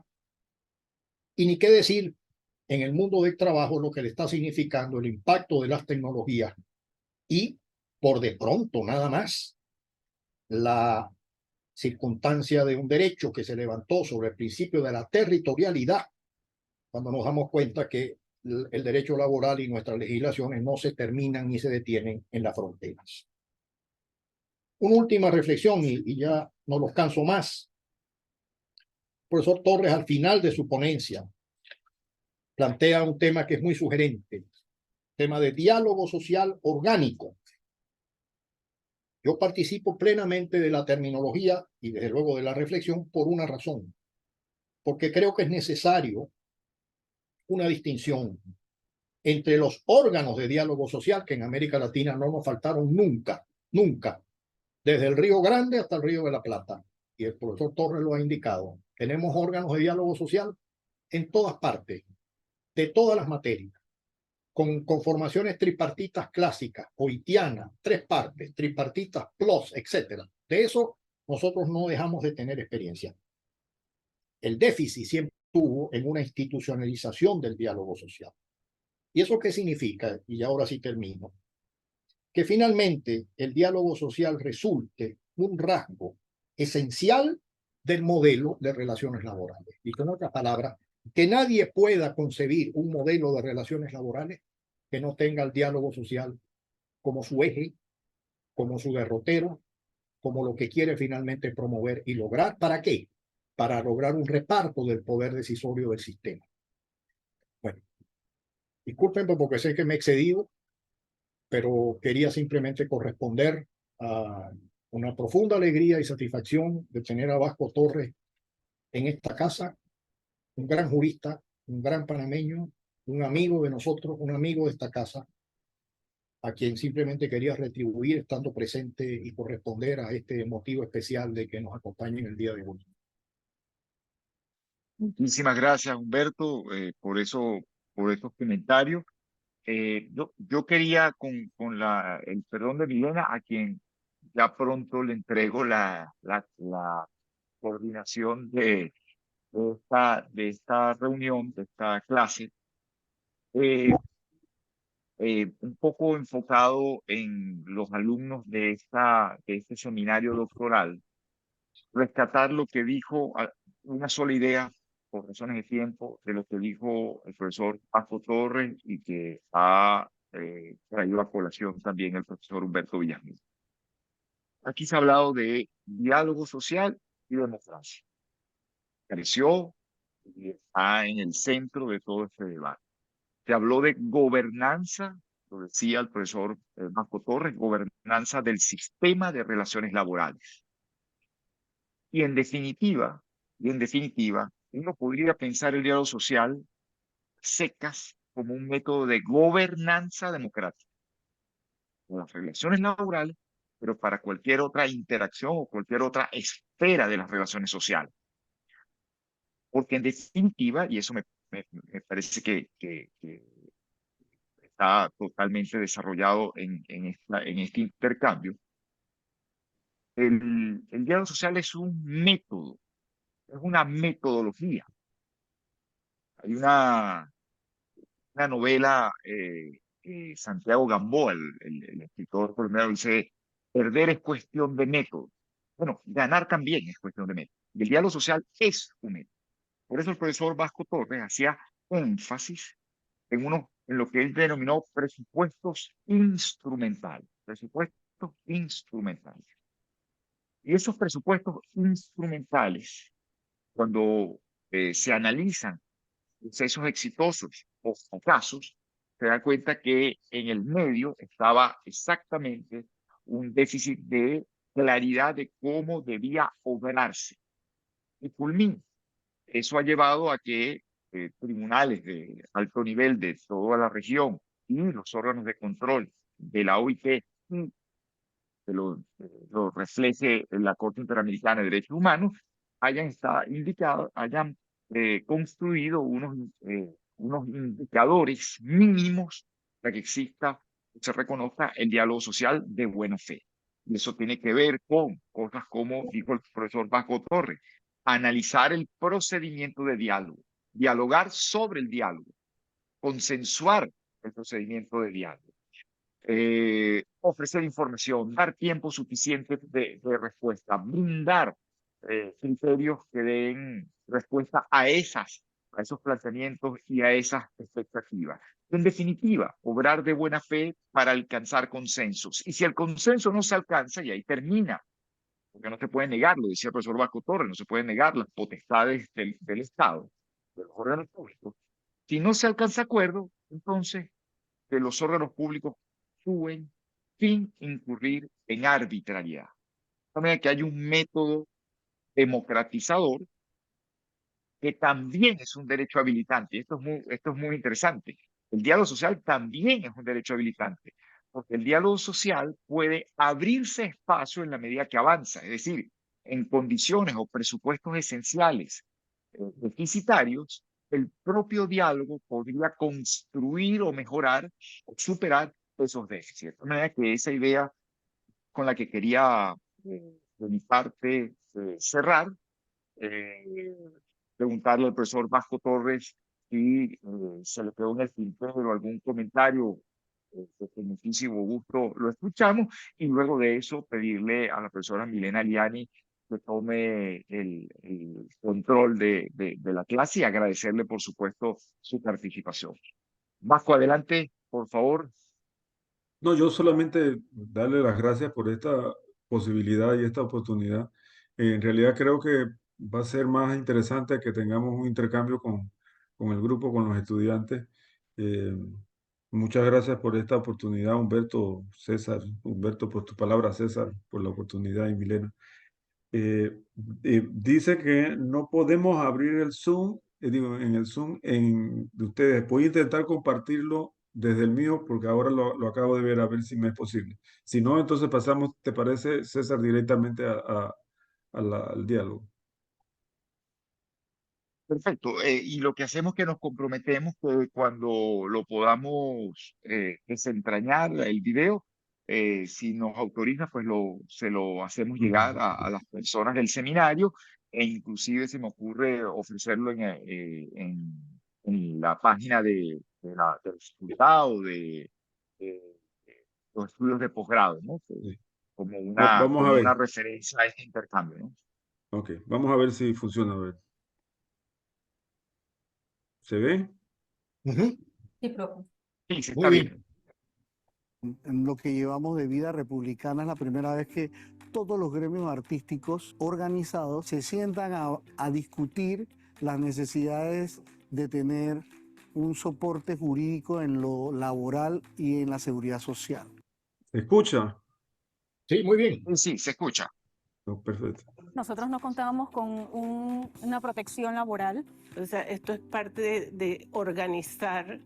Speaker 4: Y ni qué decir en el mundo del trabajo lo que le está significando el impacto de las tecnologías y, por de pronto, nada más, la circunstancia de un derecho que se levantó sobre el principio de la territorialidad, cuando nos damos cuenta que el derecho laboral y nuestras legislaciones no se terminan ni se detienen en las fronteras. Una última reflexión y ya no los canso más. El profesor Torres, al final de su ponencia, plantea un tema que es muy sugerente, tema de diálogo social orgánico. Yo participo plenamente de la terminología y desde luego de la reflexión por una razón, porque creo que es necesario una distinción entre los órganos de diálogo social que en América Latina no nos faltaron nunca, nunca, desde el Río Grande hasta el Río de la Plata, y el profesor Torres lo ha indicado. Tenemos órganos de diálogo social en todas partes, de todas las materias, con formaciones tripartitas clásicas, hoitianas, tres partes, tripartitas plus, etc. De eso nosotros no dejamos de tener experiencia. El déficit siempre estuvo en una institucionalización del diálogo social. ¿Y eso qué significa? Y ahora sí termino. Que finalmente el diálogo social resulte un rasgo esencial del modelo de relaciones laborales. Y con otras palabras, que nadie pueda concebir un modelo de relaciones laborales que no tenga el diálogo social como su eje, como su derrotero, como lo que quiere finalmente promover y lograr. ¿Para qué? Para lograr un reparto del poder decisorio del sistema. Bueno, disculpen porque sé que me he excedido, pero quería simplemente corresponder a una profunda alegría y satisfacción de tener a Vasco Torres en esta casa, un gran jurista, un gran panameño, un amigo de nosotros, un amigo de esta casa, a quien simplemente quería retribuir estando presente y corresponder a este motivo especial de que nos acompañe en el día de hoy.
Speaker 2: Muchísimas gracias, Humberto, por esos comentarios. Yo quería, con el perdón de Milena, a quien ya pronto le entrego la coordinación de esta reunión, de esta clase, eh, un poco enfocado en los alumnos de este seminario doctoral, rescatar lo que dijo, una sola idea, por razones de tiempo, de lo que dijo el profesor Paco Torres y que ha traído a colación también el profesor Humberto Villamil. Aquí se ha hablado de diálogo social y democracia. Creció y está en el centro de todo este debate. Se habló de gobernanza, lo decía el profesor Paco Torres, gobernanza del sistema de relaciones laborales. Y en definitiva, uno podría pensar el diálogo social secas como un método de gobernanza democrática de las relaciones laborales, pero para cualquier otra interacción o cualquier otra esfera de las relaciones sociales. Porque en definitiva, y eso me parece que está totalmente desarrollado en este intercambio, el diálogo social es un método, es una metodología. Hay una novela, Santiago Gamboa, el escritor colombiano, dice, perder es cuestión de método. Bueno, ganar también es cuestión de método. Y el diálogo social es un método. Por eso el profesor Vasco Torres hacía énfasis en lo que él denominó presupuestos instrumentales. Presupuestos instrumentales. Y esos presupuestos instrumentales, cuando se analizan procesos exitosos o fracasos, se da cuenta que en el medio estaba exactamente un déficit de claridad de cómo debía obrarse. Y culmina. Eso ha llevado a que tribunales de alto nivel de toda la región y los órganos de control de la OIT y lo refleje la Corte Interamericana de Derechos Humanos, hayan construido unos indicadores mínimos para que exista, se reconozca el diálogo social de buena fe. Y eso tiene que ver con cosas como dijo el profesor Vasco Torres, analizar el procedimiento de diálogo, dialogar sobre el diálogo, consensuar el procedimiento de diálogo, ofrecer información, dar tiempo suficiente de respuesta, brindar criterios que den respuesta a esos planteamientos y a esas expectativas. En definitiva, obrar de buena fe para alcanzar consensos. Y si el consenso no se alcanza, y ahí termina, porque no se puede negar, lo decía el profesor Vasco Torres, no se puede negar las potestades del Estado, de los órganos públicos. Si no se alcanza acuerdo, entonces que los órganos públicos actúen sin incurrir en arbitrariedad. De manera que hay un método democratizador que también es un derecho habilitante. Esto es muy interesante. El diálogo social también es un derecho habilitante, porque el diálogo social puede abrirse espacio en la medida que avanza, es decir, en condiciones o presupuestos esenciales deficitarios, el propio diálogo podría construir o mejorar o superar esos déficits. De manera que esa idea con la que quería, de mi parte, cerrar, eh, preguntarle al profesor Vasco Torres si se le quedó en el tintero algún comentario que con muchísimo gusto lo escuchamos, y luego de eso pedirle a la profesora Milena Liani que tome el control de la clase y agradecerle, por supuesto, su participación. Vasco, adelante, por favor.
Speaker 3: No, yo solamente darle las gracias por esta posibilidad y esta oportunidad. En realidad creo que va a ser más interesante que tengamos un intercambio con el grupo, con los estudiantes. Eh, Muchas gracias por esta oportunidad, Humberto, César, Humberto, por tu palabra, César, por la oportunidad y Milena. Dice que no podemos abrir el Zoom, digo, en el Zoom de ustedes. Voy a intentar compartirlo desde el mío porque ahora lo acabo de ver a ver si me es posible. Si no, entonces pasamos, ¿te parece, César, directamente al diálogo?
Speaker 2: Perfecto. Y lo que hacemos es que nos comprometemos que cuando lo podamos desentrañar el video, si nos autoriza, pues se lo hacemos llegar a las personas del seminario, e inclusive se me ocurre ofrecerlo en la página del resultado de los estudios de posgrado, ¿no?
Speaker 3: Sí.
Speaker 2: Como
Speaker 3: Vamos a
Speaker 2: como una
Speaker 3: ver.
Speaker 2: referencia a este intercambio, ¿no?
Speaker 3: Ok, vamos a ver si funciona. A ver. ¿Se ve?
Speaker 4: Ujú.
Speaker 1: Sí, profe.
Speaker 2: Sí, sí,
Speaker 4: Muy
Speaker 2: está
Speaker 4: bien.
Speaker 2: bien.
Speaker 5: En lo que llevamos de vida republicana es la primera vez que todos los gremios artísticos organizados se sientan a discutir las necesidades de tener un soporte jurídico en lo laboral y en la seguridad social.
Speaker 3: ¿Se escucha?
Speaker 4: Sí, muy bien.
Speaker 2: Sí, se escucha.
Speaker 3: No, perfecto.
Speaker 6: Nosotros no contábamos con una protección laboral.
Speaker 7: O sea, esto es parte de organizar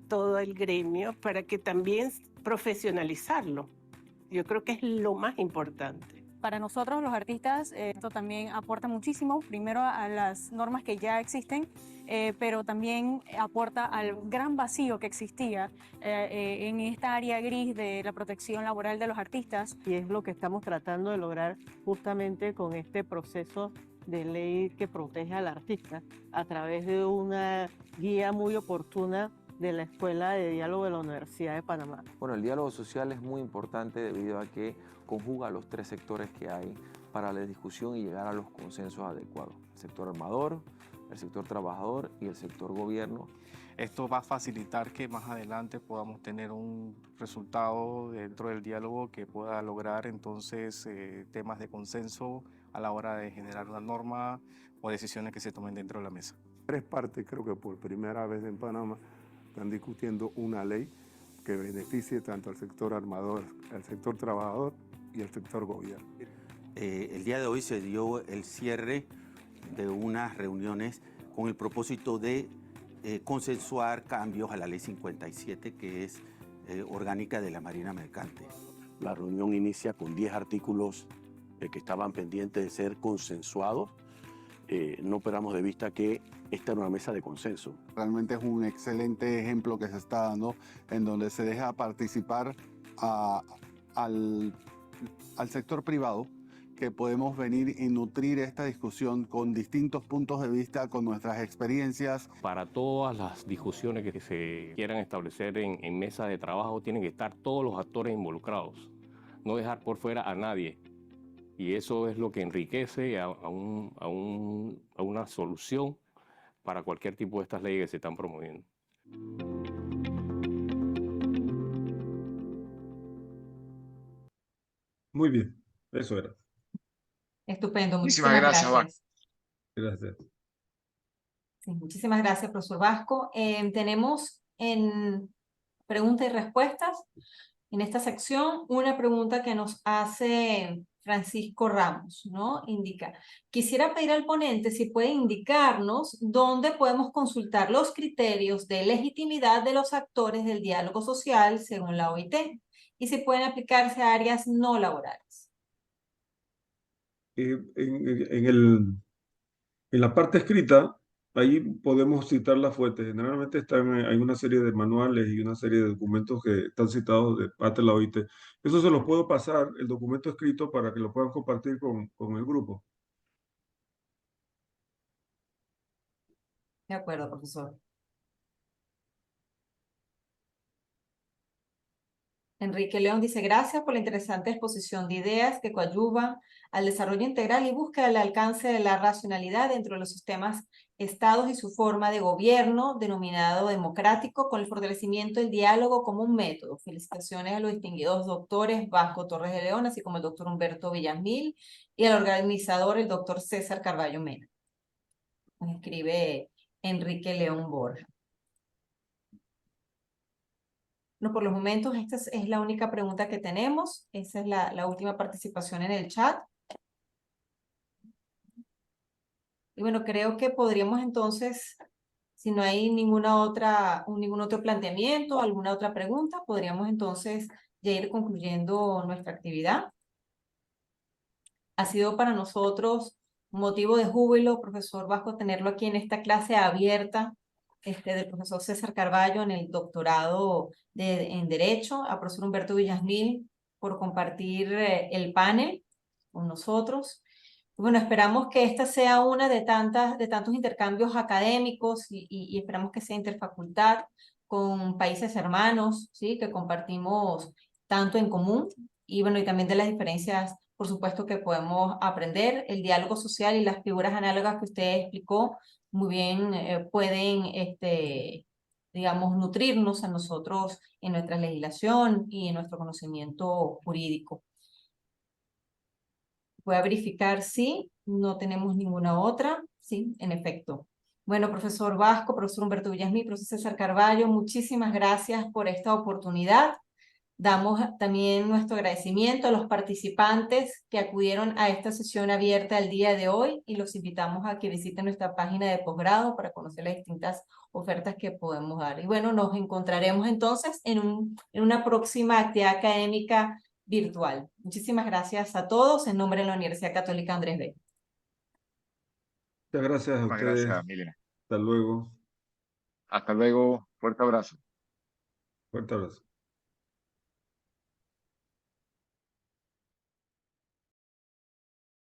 Speaker 7: todo el gremio para que también profesionalizarlo. Yo creo que es lo más importante.
Speaker 6: Para nosotros, los artistas, esto también aporta muchísimo, primero a las normas que ya existen, pero también aporta al gran vacío que existía en esta área gris de la protección laboral de los artistas.
Speaker 8: Y es lo que estamos tratando de lograr justamente con este proceso de ley que protege al artista a través de una guía muy oportuna de la Escuela de Diálogo de la Universidad de Panamá.
Speaker 9: Bueno, el diálogo social es muy importante debido a que conjuga los tres sectores que hay para la discusión y llegar a los consensos adecuados. El sector armador, el sector trabajador y el sector gobierno.
Speaker 10: Esto va a facilitar que más adelante podamos tener un resultado dentro del diálogo que pueda lograr entonces temas de consenso a la hora de generar una norma o decisiones que se tomen dentro de la mesa.
Speaker 11: Tres partes, creo que por primera vez en Panamá, están discutiendo una ley que beneficie tanto al sector armador, al sector trabajador y al sector gobierno.
Speaker 12: El día de hoy se dio el cierre de unas reuniones con el propósito de consensuar cambios a la ley 57, que es orgánica de la Marina Mercante.
Speaker 13: La reunión inicia con 10 artículos que estaban pendientes de ser consensuados. No perdamos de vista que esta era una mesa de consenso.
Speaker 11: Realmente es un excelente ejemplo que se está dando en donde se deja participar al sector privado, que podemos venir y nutrir esta discusión con distintos puntos de vista, con nuestras experiencias.
Speaker 14: Para todas las discusiones que se quieran establecer en mesa de trabajo, tienen que estar todos los actores involucrados, no dejar por fuera a nadie. Y eso es lo que enriquece a una solución para cualquier tipo de estas leyes que se están promoviendo.
Speaker 3: Muy bien, eso era.
Speaker 1: Estupendo,
Speaker 2: Muchísimas
Speaker 1: muchísimas
Speaker 2: gracias,
Speaker 1: gracias.
Speaker 3: Gracias.
Speaker 1: Sí, muchísimas gracias, profesor Vasco. Tenemos en preguntas y respuestas, en esta sección, una pregunta que nos hace Francisco Ramos, ¿no? Indica, quisiera pedir al ponente si puede indicarnos dónde podemos consultar los criterios de legitimidad de los actores del diálogo social según la OIT y si pueden aplicarse a áreas no laborales.
Speaker 3: En la parte escrita, ahí podemos citar las fuentes. Generalmente hay una serie de manuales y una serie de documentos que están citados de parte de la OIT. Eso se los puedo pasar, el documento escrito, para que lo puedan compartir con el grupo.
Speaker 1: De acuerdo, profesor. Enrique León dice, gracias por la interesante exposición de ideas que coadyuvan al desarrollo integral y búsqueda del alcance de la racionalidad dentro de los sistemas estados y su forma de gobierno, denominado democrático, con el fortalecimiento del diálogo como un método. Felicitaciones a los distinguidos doctores Vasco Torres de León, así como el doctor Humberto Villamil, y al organizador, el doctor César Carballo Mena. Nos escribe Enrique León Borja. No, por los momentos, esta es la única pregunta que tenemos. Esa es la última participación en el chat. Y bueno, creo que podríamos entonces, si no hay ningún otro planteamiento, alguna otra pregunta, podríamos entonces ya ir concluyendo nuestra actividad. Ha sido para nosotros un motivo de júbilo, profesor Vasco, tenerlo aquí en esta clase abierta del profesor César Carballo en el doctorado en Derecho, a profesor Humberto Villamil por compartir el panel con nosotros. Bueno, esperamos que esta sea una de tantos intercambios académicos y esperamos que sea interfacultad con países hermanos, ¿sí? Que compartimos tanto en común y bueno, y también de las diferencias, por supuesto, que podemos aprender. El diálogo social y las figuras análogas que usted explicó muy bien pueden, digamos, nutrirnos a nosotros en nuestra legislación y en nuestro conocimiento jurídico. Voy a verificar si no tenemos ninguna otra. Sí, en efecto. Bueno, profesor Vasco, profesor Humberto Villamil, profesor César Carballo, muchísimas gracias por esta oportunidad. Damos también nuestro agradecimiento a los participantes que acudieron a esta sesión abierta el día de hoy y los invitamos a que visiten nuestra página de posgrado para conocer las distintas ofertas que podemos dar. Y bueno, nos encontraremos entonces en una próxima actividad académica virtual. Muchísimas gracias a todos en nombre de la Universidad Católica Andrés Bello.
Speaker 3: Muchas gracias a
Speaker 2: Muchas
Speaker 3: ustedes.
Speaker 2: gracias, Milena.
Speaker 3: Hasta luego.
Speaker 2: Hasta luego. Fuerte abrazo.
Speaker 3: Fuerte abrazo.